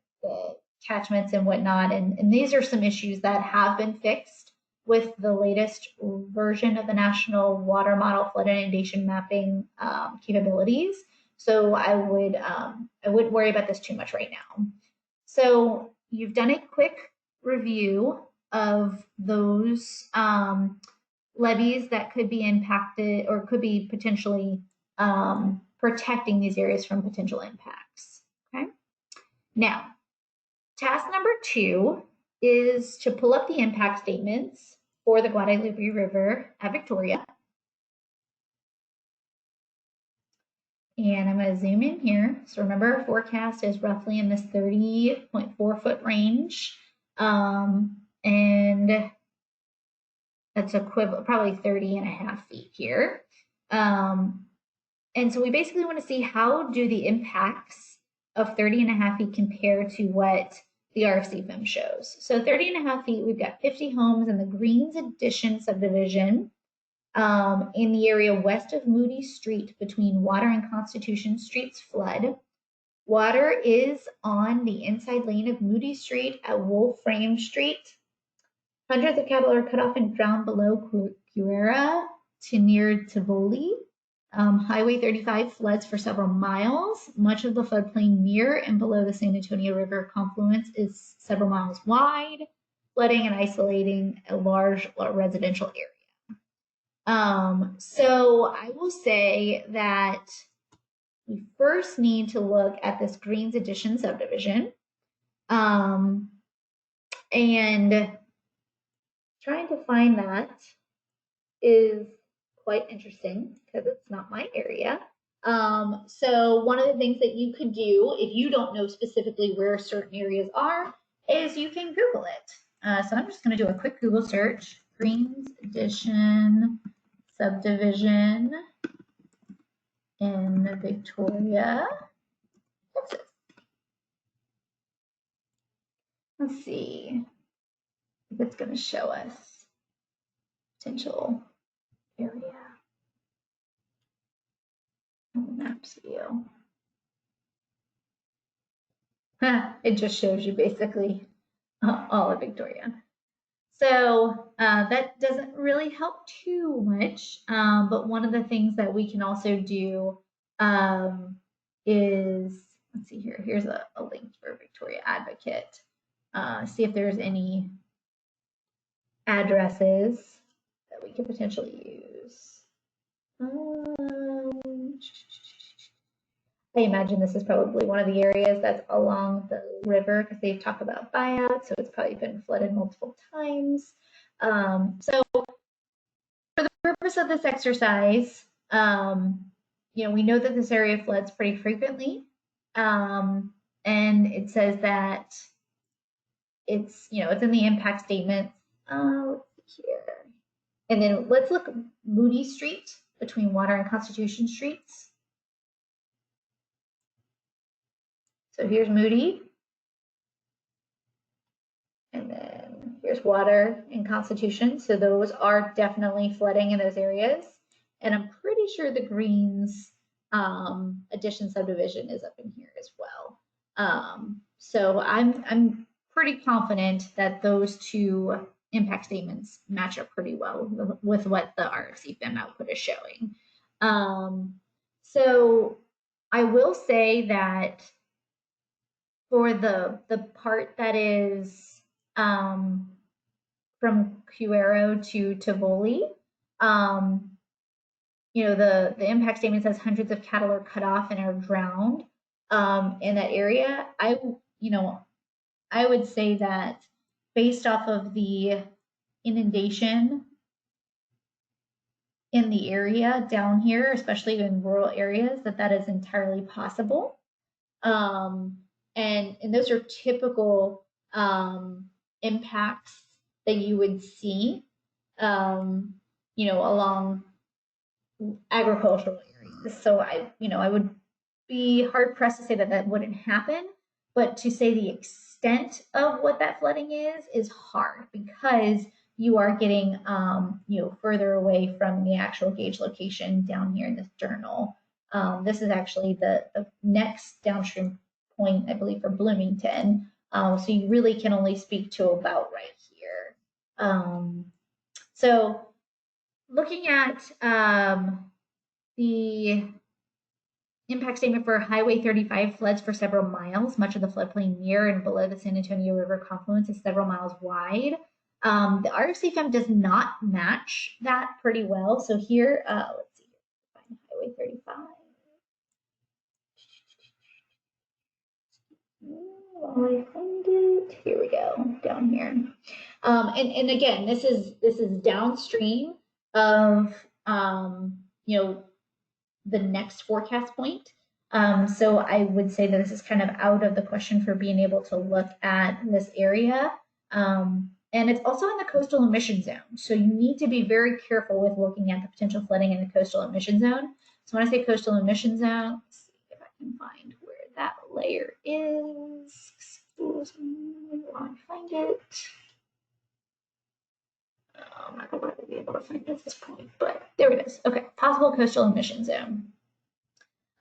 [SPEAKER 1] catchments and whatnot. And these are some issues that have been fixed with the latest version of the National Water Model Flood Inundation Mapping capabilities. So I wouldn't worry about this too much right now. So you've done a quick review of those levees that could be impacted or could be potentially protecting these areas from potential impacts. Okay. Now, task number 2 is to pull up the impact statements for the Guadalupe River at Victoria. And I'm going to zoom in here. So remember, our forecast is roughly in this 30.4 foot range. And that's equivalent, probably 30.5 feet here. And so we basically want to see how do the impacts of 30.5 feet compare to what the RFC FIM shows. So 30.5 feet, we've got 50 homes in the Greens Addition subdivision in the area west of Moody Street between Water and Constitution Streets flood. Water is on the inside lane of Moody Street at Wolfram Street. Hundreds of cattle are cut off and drowned below Cuera to near Tivoli. Highway 35 floods for several miles. Much of the floodplain near and below the San Antonio River confluence is several miles wide. flooding and isolating a large residential area. So I will say that we first need to look at this Greens Addition subdivision. And trying to find that is quite interesting because it's not my area. So one of the things that you could do if you don't know specifically where certain areas are is you can Google it. So I'm just going to do a quick Google search, Greens Addition subdivision in Victoria. Let's see if it's going to show us potential area on the maps view. It just shows you basically all of Victoria. So that doesn't really help too much, but one of the things that we can also do is, let's see here, here's a link for Victoria Advocate. See if there's any addresses that we could potentially use. I imagine this is probably one of the areas that's along the river because they talk about buyouts, so it's probably been flooded multiple times. So for the purpose of this exercise, we know that this area floods pretty frequently, and it says that it's in the impact statement. Let's see here, and then let's look at Moody Street between Water and Constitution Streets. So here's Moody, and then here's Water and Constitution. So those are definitely flooding in those areas. And I'm pretty sure the Greens Addition subdivision is up in here as well. So I'm pretty confident that those two impact statements match up pretty well with what the RFC FIM output is showing. So I will say that for the part that is from Cuero to Tivoli, the impact statement says hundreds of cattle are cut off and are drowned in that area. I would say that based off of the inundation in the area down here, especially in rural areas, that is entirely possible. And those are typical impacts that you would see, along agricultural areas. So I would be hard pressed to say that wouldn't happen, but to say the extent of what that flooding is hard because you are getting further away from the actual gauge location down here in this journal. This is actually the next downstream point, I believe, for Bloomington. So you really can only speak to about right here. So looking at the impact statement for Highway 35 floods for several miles. Much of the floodplain near and below the San Antonio River confluence is several miles wide. The RFC FIM does not match that pretty well. So here, let's see, find Highway 35. I find it. Here we go, down here. And again, this is downstream of the next forecast point. So I would say that this is kind of out of the question for being able to look at this area. And it's also in the coastal emission zone. So you need to be very careful with looking at the potential flooding in the coastal emission zone. So when I say coastal emission zone, let's see if I can find where that layer is. Excuse me, I want to find it. I'm not going to really be able to find it at this point, but there it is. Okay, possible coastal emission zone.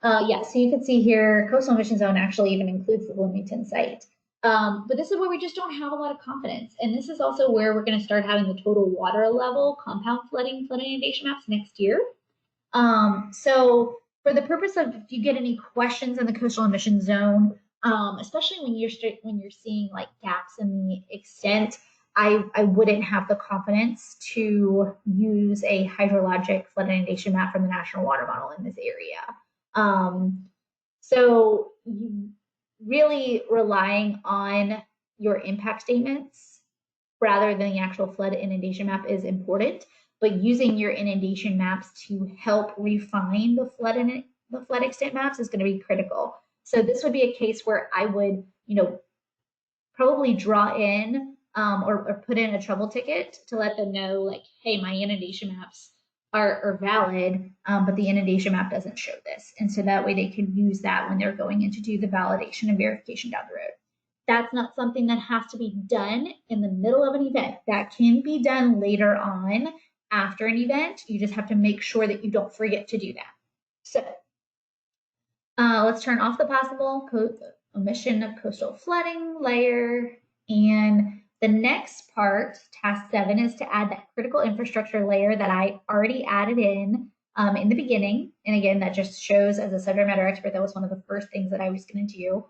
[SPEAKER 1] Yeah, so you can see here, coastal emission zone actually even includes the Bloomington site. But this is where we just don't have a lot of confidence. And this is also where we're going to start having the total water level compound flood inundation maps next year. So for the purpose of, if you get any questions in the coastal emission zone, especially when you're seeing like gaps in the extent I wouldn't have the confidence to use a hydrologic flood inundation map from the National Water Model in this area. So you really relying on your impact statements rather than the actual flood inundation map is important, but using your inundation maps to help refine the flood extent maps is going to be critical. So this would be a case where I would, probably draw in or put in a trouble ticket to let them know, like, hey, my inundation maps are valid, but the inundation map doesn't show this. And so that way they can use that when they're going in to do the validation and verification down the road. That's not something that has to be done in the middle of an event. That can be done later on after an event. You just have to make sure that you don't forget to do that. So let's turn off the possible omission of coastal flooding layer. And the next part, task 7, is to add that critical infrastructure layer that I already added in the beginning. And again, that just shows, as a subject matter expert, that was one of the first things that I was going to do.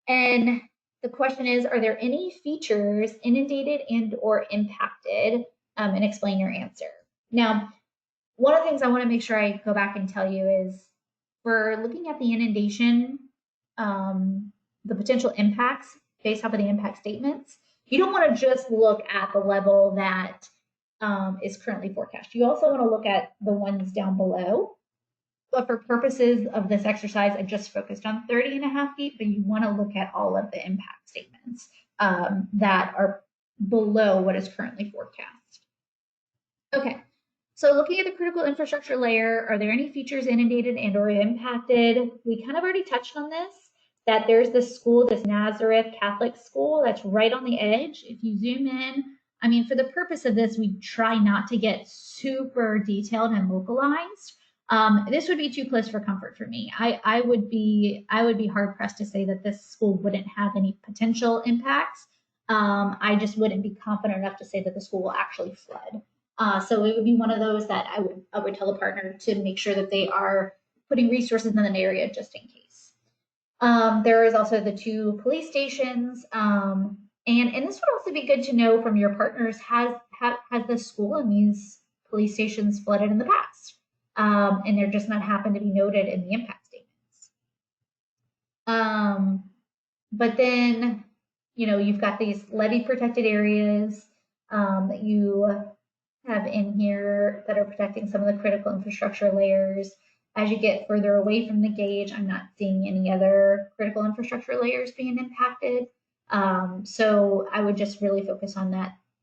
[SPEAKER 1] And the question is, are there any features inundated and or impacted? And explain your answer. Now, one of the things I want to make sure I go back and tell you is, for looking at the inundation, the potential impacts based off of the impact statements, you don't want to just look at the level that is currently forecast. You also want to look at the ones down below. But for purposes of this exercise, I just focused on 30.5 feet, but you want to look at all of the impact statements that are below what is currently forecast. Okay. So looking at the critical infrastructure layer, are there any features inundated and or impacted? We kind of already touched on this, that there's this school, this Nazareth Catholic school that's right on the edge. If you zoom in, I mean, for the purpose of this, we try not to get super detailed and localized. This would be too close for comfort for me. I would be hard pressed to say that this school wouldn't have any potential impacts. I just wouldn't be confident enough to say that the school will actually flood. So it would be one of those that I would tell a partner to make sure that they are putting resources in an area just in case. There is also the 2 police stations, and this would also be good to know from your partners, has the school and these police stations flooded in the past, and they're just not happened to be noted in the impact statements. But then, you've got these levee protected areas that you have in here that are protecting some of the critical infrastructure layers. As you get further away from the gauge, I'm not seeing any other critical infrastructure layers being impacted. So I would just really focus on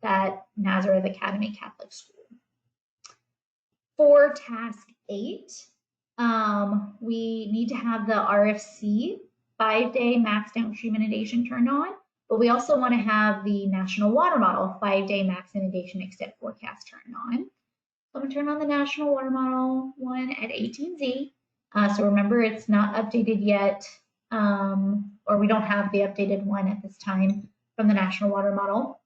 [SPEAKER 1] that Nazareth Academy Catholic School. For task 8, we need to have the RFC 5-day max downstream inundation turned on. But we also want to have the National Water Model 5-day max inundation extent forecast turned on. So I'm going to turn on the National Water Model one at 18Z. So remember, it's not updated yet, or we don't have the updated one at this time from the National Water Model.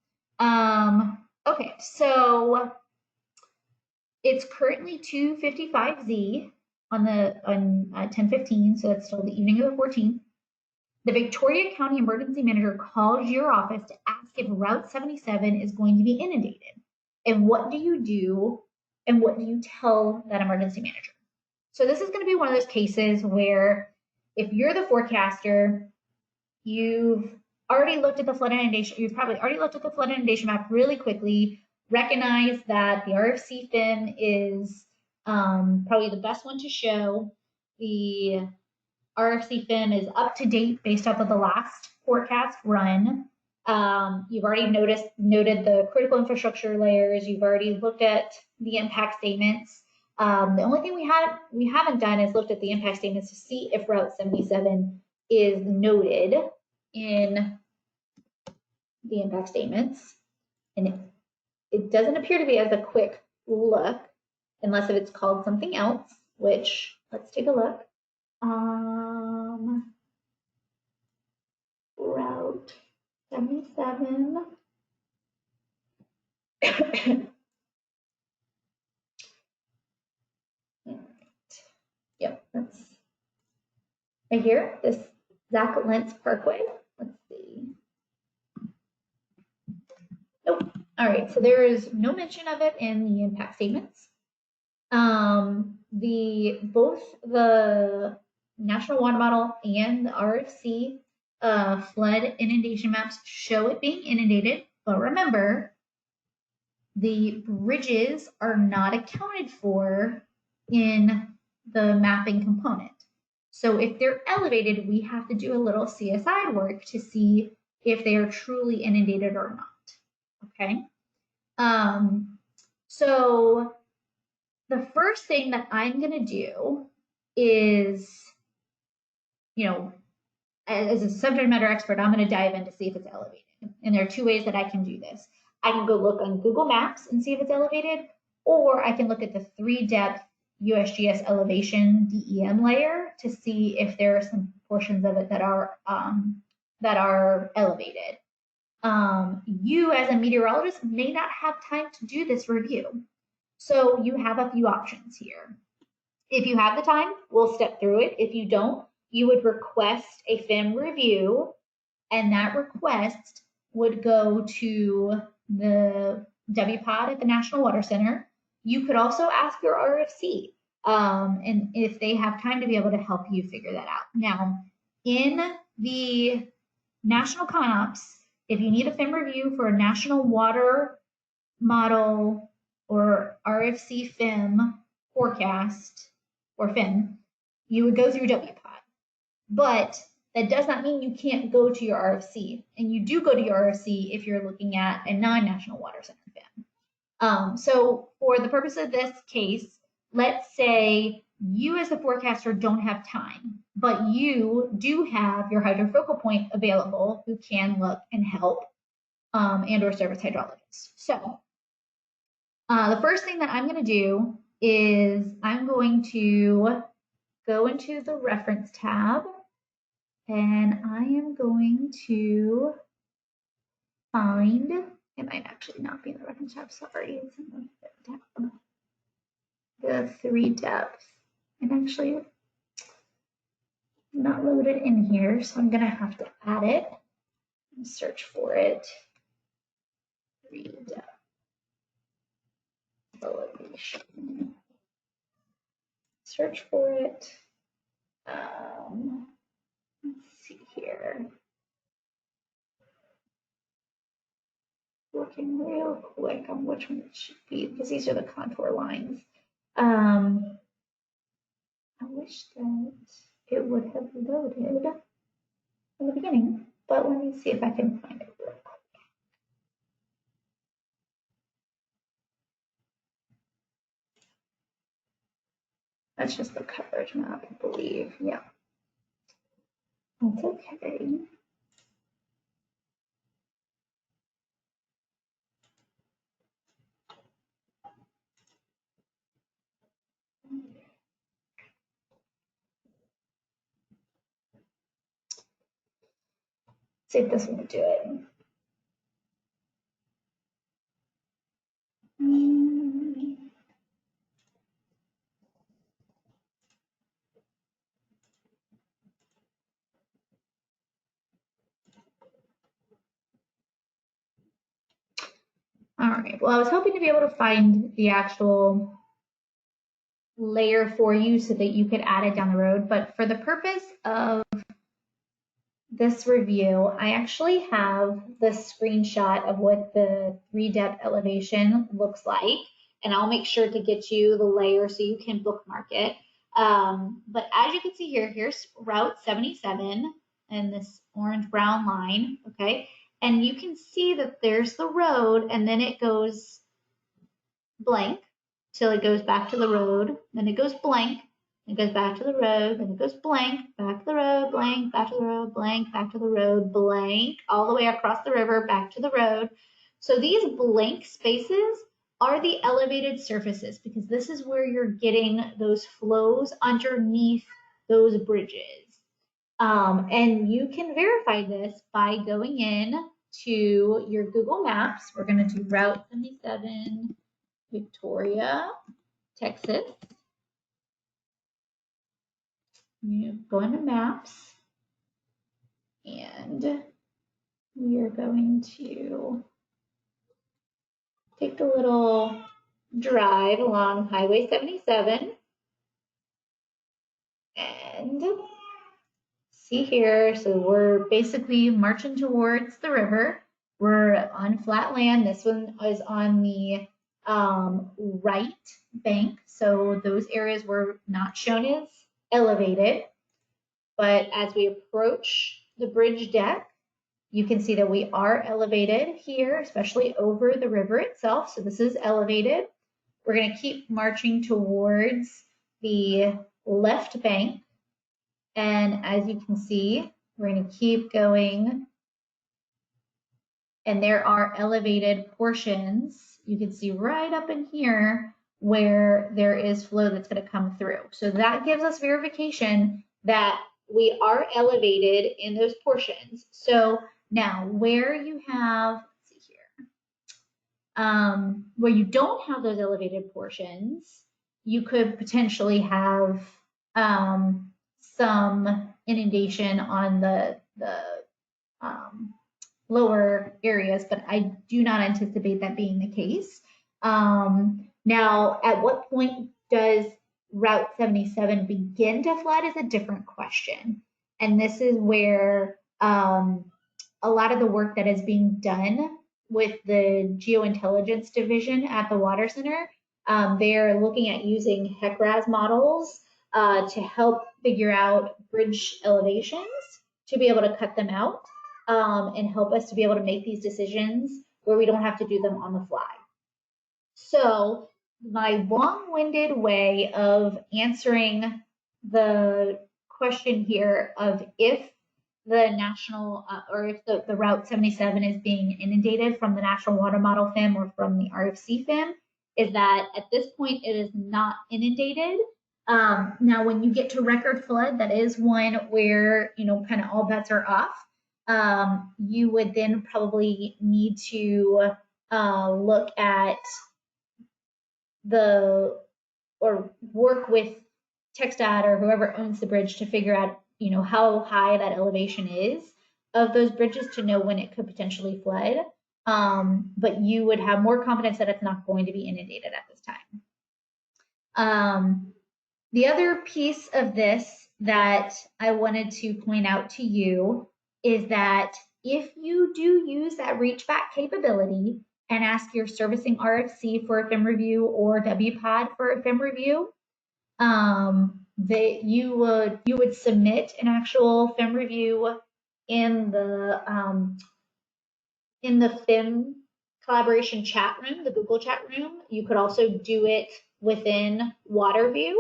[SPEAKER 1] Okay, so it's currently 2:55Z on 10:15, so it's still the evening of the 14th. The Victoria County Emergency Manager calls your office to ask if Route 77 is going to be inundated. And what do you do? And what do you tell that emergency manager? So this is going to be one of those cases where if you're the forecaster, you've already looked at the flood inundation, you've probably already looked at the flood inundation map really quickly, recognize that the RFC FIM is probably the best one to show. The RFC FIM is up to date based off of the last forecast run. You've already noted the critical infrastructure layers. You've already looked at the impact statements. The only thing we haven't done is looked at the impact statements to see if Route 77 is noted in the impact statements. And it doesn't appear to be as a quick look, unless if it's called something else, which let's take a look. Route 77. Yep, that's right here, this Zach Lentz Parkway. Let's see. All right, so there is no mention of it in the impact statements. Both the National Water Model and the RFC flood inundation maps show it being inundated, but remember, the bridges are not accounted for in the mapping component. So if they're elevated, we have to do a little CSI work to see if they are truly inundated or not. Okay. So the first thing that I'm going to do is, as a subject matter expert, I'm going to dive in to see if it's elevated. And there are two ways that I can do this. I can go look on Google Maps and see if it's elevated, or I can look at the 3-depth USGS elevation DEM layer to see if there are some portions of it that are elevated. You as a meteorologist may not have time to do this review. So you have a few options here. If you have the time, we'll step through it. If you don't, you would request a FIM review, and that request would go to the WPOD at the National Water Center. You could also ask your RFC, and if they have time to be able to help you figure that out. Now, in the National ConOps, if you need a FIM review for a National Water Model or RFC FIM forecast or FIM, you would go through WPOD. But that does not mean you can't go to your RFC. And you do go to your RFC if you're looking at a non-National Water Center FIM. So for the purpose of this case, let's say you as a forecaster don't have time, but you do have your hydrofocal point available who can look and help and or service hydrologists. So the first thing that I'm going to do is I'm going to go into the reference tab, and I am going to find, it might actually not be in the reference tab, sorry, it's in the 3-depth, and actually not loaded in here, so I'm going to have to add it and search for it. 3-depth elevation. Search for it. Let's see here. Looking real quick on which one it should be, because these are the contour lines. I wish that it would have loaded in the beginning, but let me see if I can find it real quick. That's just the coverage map, I believe. Yeah. That's okay. See if this will do it. All right, well, I was hoping to be able to find the actual layer for you so that you could add it down the road, but for the purpose of this review, I actually have the screenshot of what the 3-depth elevation looks like, and I'll make sure to get you the layer so you can bookmark it. But as you can see here, here's Route 77 and this orange-brown line, okay? And you can see that there's the road, and then it goes blank till it goes back to the road, then it goes blank, it goes back to the road, then it goes blank, back to the road, blank, back to the road, blank, back to the road, blank, all the way across the river, back to the road. So these blank spaces are the elevated surfaces, because this is where you're getting those flows underneath those bridges. And you can verify this by going in to your Google Maps. We're going to do Route 77, Victoria, Texas. You go into Maps, and we are going to take a little drive along Highway 77 and see here. So we're basically marching towards the river. We're on flat land. This one is on the right bank. So those areas were not shown as elevated. But as we approach the bridge deck, you can see that we are elevated here, especially over the river itself. So this is elevated. We're going to keep marching towards the left bank. And as you can see, we're going to keep going. And there are elevated portions. You can see right up in here where there is flow that's going to come through. So that gives us verification that we are elevated in those portions. So now where you have, let's see here, where you don't have those elevated portions, you could potentially have some inundation on the lower areas, but I do not anticipate that being the case. Now, at what point does Route 77 begin to flood is a different question. And this is where a lot of the work that is being done with the geointelligence division at the Water Center, they're looking at using HEC-RAS models to help figure out bridge elevations to be able to cut them out and help us to be able to make these decisions where we don't have to do them on the fly. So my long-winded way of answering the question here of if the national or if the Route 77 is being inundated from the National Water Model FIM or from the RFC FIM is that at this point it is not inundated. Now, when you get to record flood, that is one where, you know, kind of all bets are off. You would then probably need to look at or work with TxDOT or whoever owns the bridge to figure out, you know, how high that elevation is of those bridges to know when it could potentially flood. But you would have more confidence that it's not going to be inundated at this time. The other piece of this that I wanted to point out to you is that if you do use that reach back capability and ask your servicing RFC for a FIM review or WPOD for a FIM review, that you would submit an actual FIM review in the FIM collaboration chat room, the Google chat room. You could also do it within WaterView.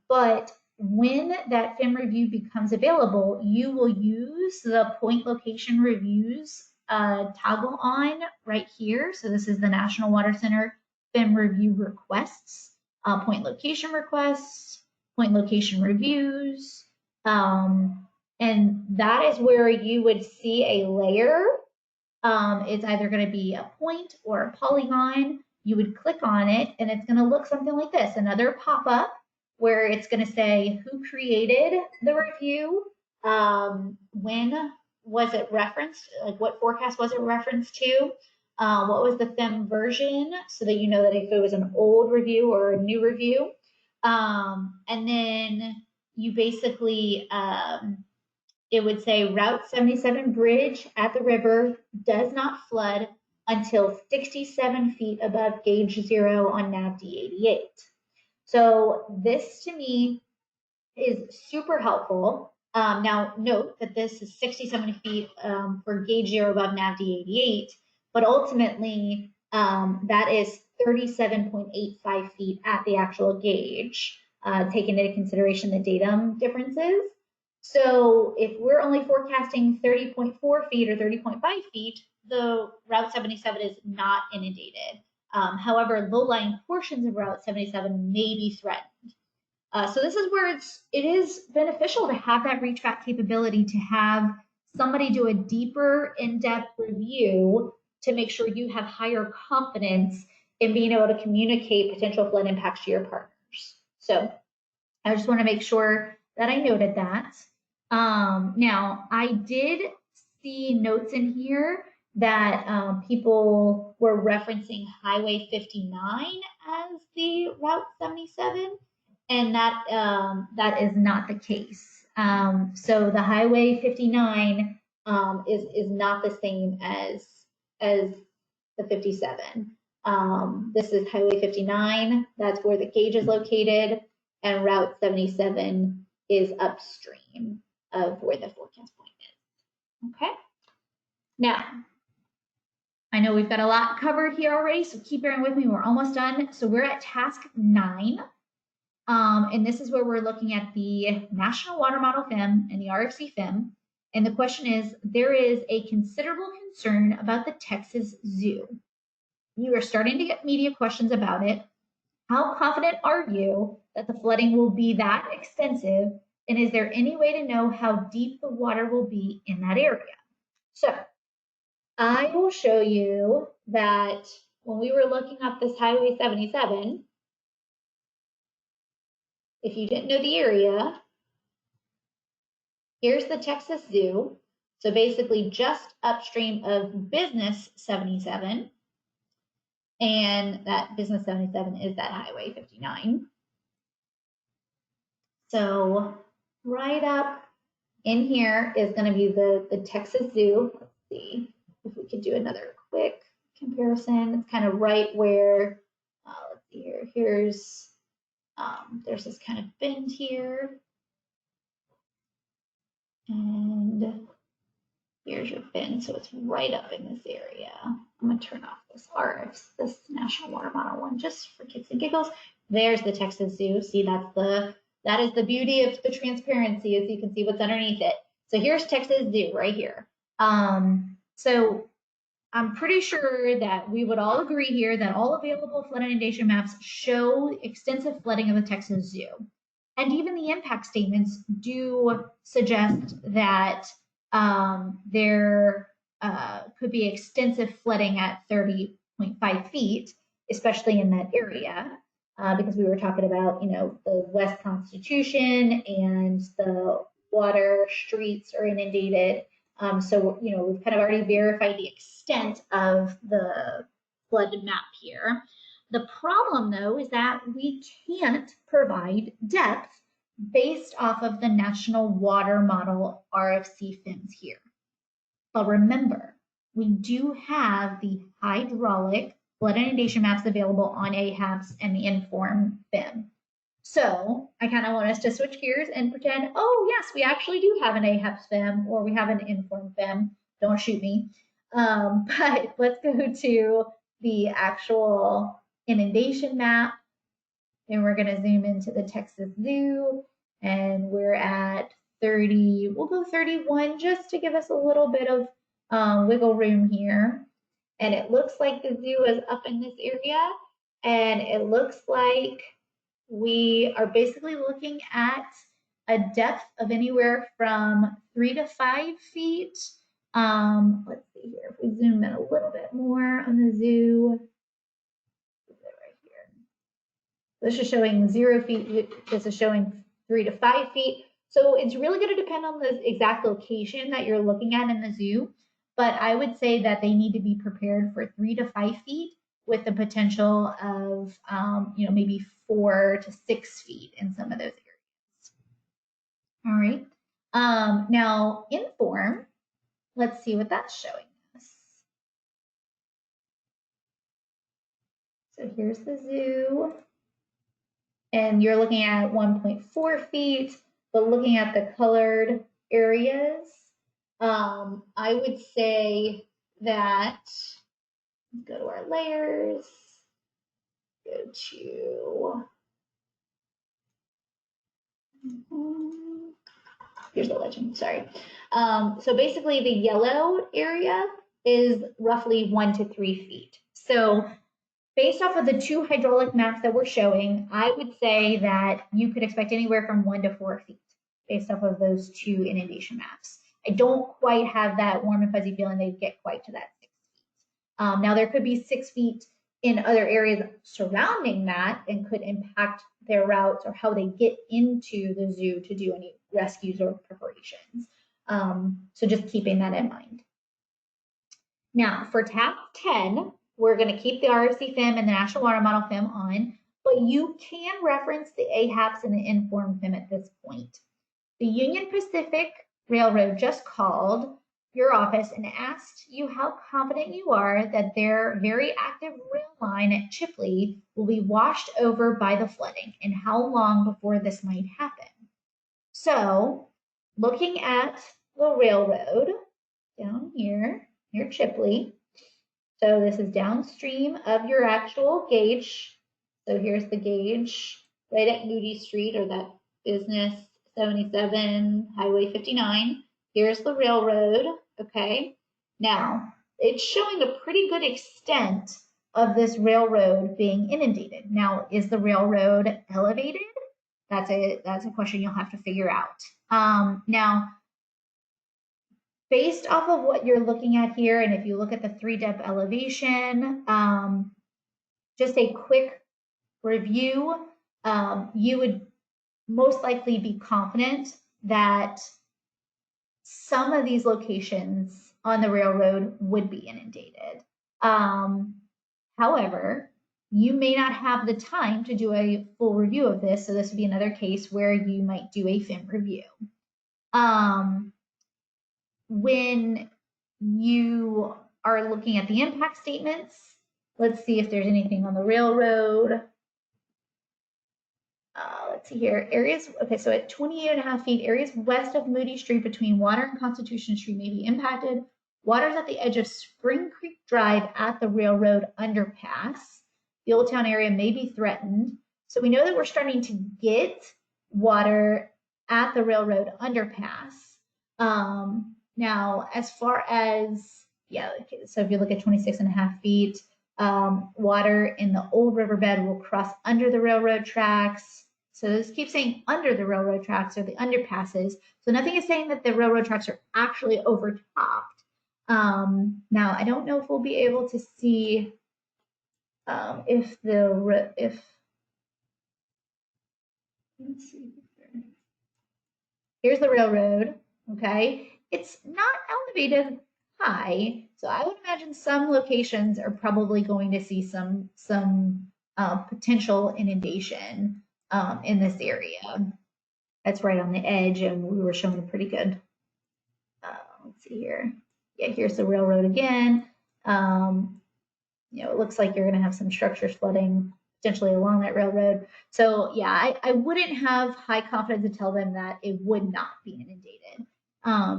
[SPEAKER 1] But when that FIM review becomes available, you will use the point location reviews toggle on right here. So this is the National Water Center FIM review requests, point location requests, point location reviews. And that is where you would see a layer. It's either going to be a point or a polygon. You would click on it and it's going to look something like this, another pop-up where it's going to say who created the review, when was it referenced, like what forecast was it referenced to, what was the FIM version, so that you know that if it was an old review or a new review. And then you basically, it would say Route 77 bridge at the river does not flood until 67 feet above gauge 0 on nav D88. So this to me is super helpful. Now note that this is 67 feet for gauge 0 above nav D88, but ultimately that is 37.85 feet at the actual gauge, taking into consideration the datum differences. So if we're only forecasting 30.4 feet or 30.5 feet, the Route 77 is not inundated. However, low-lying portions of Route 77 may be threatened. So this is where it is beneficial to have that reach back capability, to have somebody do a deeper, in-depth review to make sure you have higher confidence in being able to communicate potential flood impacts to your partners. So I just want to make sure that I noted that. Now, I did see notes in here that people were referencing Highway 59 as the Route 77, and that is not the case. So the Highway 59 is not the same as the 57. This is Highway 59. That's where the gauge is located, and Route 77 is upstream of where the forecast point is. Okay. Now, I know we've got a lot covered here already, so keep bearing with me. We're almost done. So we're at task 9. And this is where we're looking at the National Water Model FIM and the RFC FIM. And the question is, there is a considerable concern about the Texas Zoo. You are starting to get media questions about it. How confident are you that the flooding will be that extensive? And is there any way to know how deep the water will be in that area? So I will show you that when we were looking up this Highway 77, if you didn't know the area, here's the Texas Zoo. So basically just upstream of Business 77. And that Business 77 is that Highway 59. So right up in here is going to be the Texas Zoo. Let's see if we could do another quick comparison. It's kind of right where, let's see here, here's, there's this kind of bend here. And here's your bend, so it's right up in this area. I'm going to turn off this National Water Model one just for kicks and giggles. There's the Texas Zoo. See, that is the beauty of the transparency, is you can see what's underneath it. So here's Texas Zoo right here. So I'm pretty sure that we would all agree here that all available flood inundation maps show extensive flooding of the Texas Zoo. And even the impact statements do suggest that there could be extensive flooding at 30.5 feet, especially in that area, because we were talking about, the West Constitution and the water streets are inundated. So, we've kind of already verified the extent of the flood map here. The problem, though, is that we can't provide depth based off of the National Water Model RFC FIMs here. But remember, we do have the hydraulic flood inundation maps available on AHAPS and the Inform FIM. So I kind of want us to switch gears and pretend, oh yes, we actually do have an AHAPS FIM or we have an Inform FIM. Don't shoot me. But let's go to the actual inundation map, and we're going to zoom into the Texas Zoo, and we're at 30. We'll go 31 just to give us a little bit of wiggle room here. And it looks like the zoo is up in this area, and it looks like we are basically looking at a depth of anywhere from 3 to 5 feet. Let's see here, if we zoom in a little bit more on the zoo, right here. This is showing 0 feet, this is showing 3 to 5 feet. So it's really going to depend on the exact location that you're looking at in the zoo, but I would say that they need to be prepared for 3 to 5 feet with the potential of, maybe 4 to 6 feet in some of those areas. All right. Now, Inform, let's see what that's showing us. So here's the zoo, and you're looking at 1.4 feet, but looking at the colored areas, I would say that, let's go to our layers, go to, here's the legend, sorry. So basically the yellow area is roughly 1 to 3 feet. So based off of the 2 hydraulic maps that we're showing, I would say that you could expect anywhere from 1 to 4 feet based off of those 2 inundation maps. I don't quite have that warm and fuzzy feeling they'd get quite to that 6 feet. Now there could be 6 feet in other areas surrounding that and could impact their routes or how they get into the zoo to do any rescues or preparations. So just keeping that in mind. Now, for task 10, we're going to keep the ROC FIM and the National Water Model FIM on, but you can reference the AHAPS and the Inform FIM at this point. The Union Pacific Railroad just called your office and asked you how confident you are that their very active rail line at Chipley will be washed over by the flooding and how long before this might happen. So, looking at the railroad down here near Chipley, so this is downstream of your actual gauge. So here's the gauge right at Moody Street, or that business 77, Highway 59. Here's the railroad, okay? Now, it's showing a pretty good extent of this railroad being inundated. Now, is the railroad elevated? That's a question you'll have to figure out. Now, based off of what you're looking at here, and if you look at the 3-depth elevation, just a quick review, you would most likely be confident that some of these locations on the railroad would be inundated. However, you may not have the time to do a full review of this, so this would be another case where you might do a FIM review. When you are looking at the impact statements, let's see if there's anything on the railroad. Let's see here, areas, okay, so at 28.5 feet, areas west of Moody Street between Water and Constitution Street may be impacted. Waters at the edge of Spring Creek Drive at the railroad underpass. The Old Town area may be threatened. So we know that we're starting to get water at the railroad underpass. Now, as far as, so if you look at 26.5 feet, water in the old riverbed will cross under the railroad tracks. So this keeps saying under the railroad tracks or the underpasses. So nothing is saying that the railroad tracks are actually overtopped. Now, I don't know if we'll be able to see let's see. Here's the railroad, okay? It's not elevated high, so I would imagine some locations are probably going to see some potential inundation in this area. That's right on the edge, and we were showing a pretty good, let's see here. Yeah, here's the railroad again. It looks like you're going to have some structures flooding potentially along that railroad. So yeah, I wouldn't have high confidence to tell them that it would not be inundated.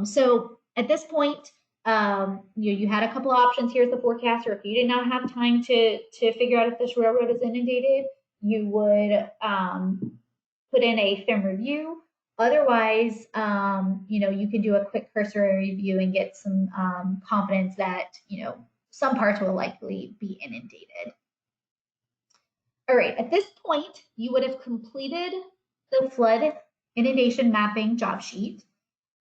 [SPEAKER 1] So at this point, you had a couple of options. Here's the forecast, or if you did not have time to figure out if this railroad is inundated, you would put in a FIM review. Otherwise, you can do a quick cursory review and get some confidence that, some parts will likely be inundated. All right, at this point, you would have completed the flood inundation mapping job sheet.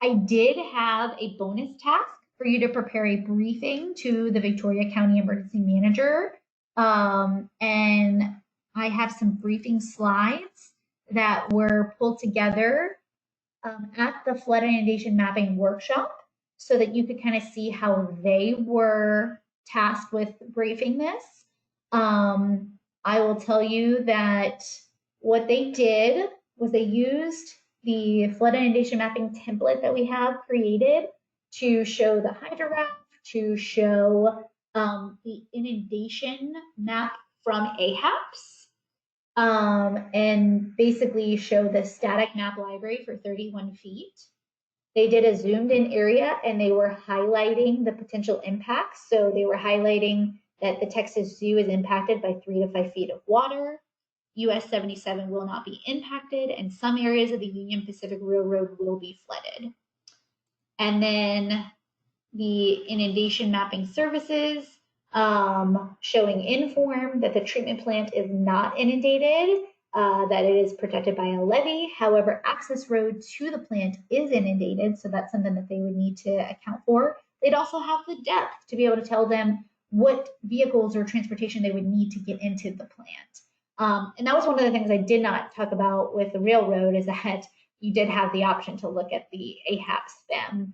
[SPEAKER 1] I did have a bonus task for you to prepare a briefing to the Victoria County Emergency Manager. And I have some briefing slides that were pulled together at the flood inundation mapping workshop so that you could kind of see how they were tasked with briefing this. I will tell you that what they did was they used the flood inundation mapping template that we have created to show the hydrograph, to show the inundation map from AHAPS, and basically show the static map library for 31 feet. They did a zoomed in area and they were highlighting the potential impacts. So they were highlighting that the Texas Zoo is impacted by 3 to 5 feet of water. US 77 will not be impacted, and some areas of the Union Pacific Railroad will be flooded. And then the inundation mapping services showing Inform that the treatment plant is not inundated, that it is protected by a levee. However, access road to the plant is inundated, so that's something that they would need to account for. They'd also have the depth to be able to tell them what vehicles or transportation they would need to get into the plant. And that was one of the things I did not talk about with the railroad, is that you did have the option to look at the AHAPS FIM,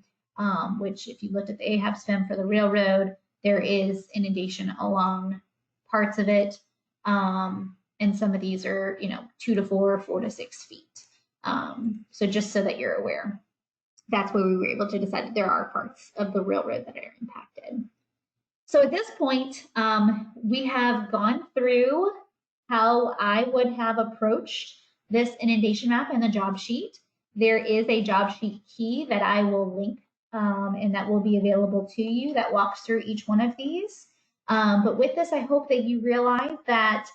[SPEAKER 1] which if you looked at the AHAPS FIM for the railroad, there is inundation along parts of it. And some of these are, 2 to 4, 4 to 6 feet. So just so that you're aware, that's where we were able to decide that there are parts of the railroad that are impacted. So at this point, we have gone through how I would have approached this inundation map in the job sheet. There is a job sheet key that I will link and that will be available to you that walks through each one of these. But with this, I hope that you realize that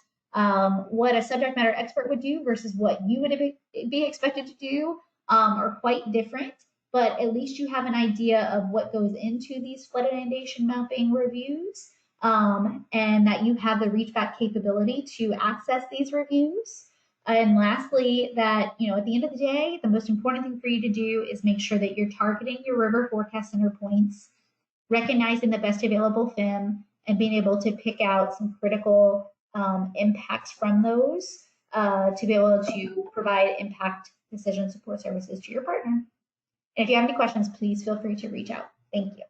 [SPEAKER 1] what a subject matter expert would do versus what you would be expected to do are quite different, but at least you have an idea of what goes into these flood inundation mapping reviews, and that you have the reach back capability to access these reviews. And lastly, that, at the end of the day, the most important thing for you to do is make sure that you're targeting your river forecast center points, recognizing the best available FIM, and being able to pick out some critical impacts from those to be able to provide impact decision support services to your partner. And if you have any questions, please feel free to reach out. Thank you.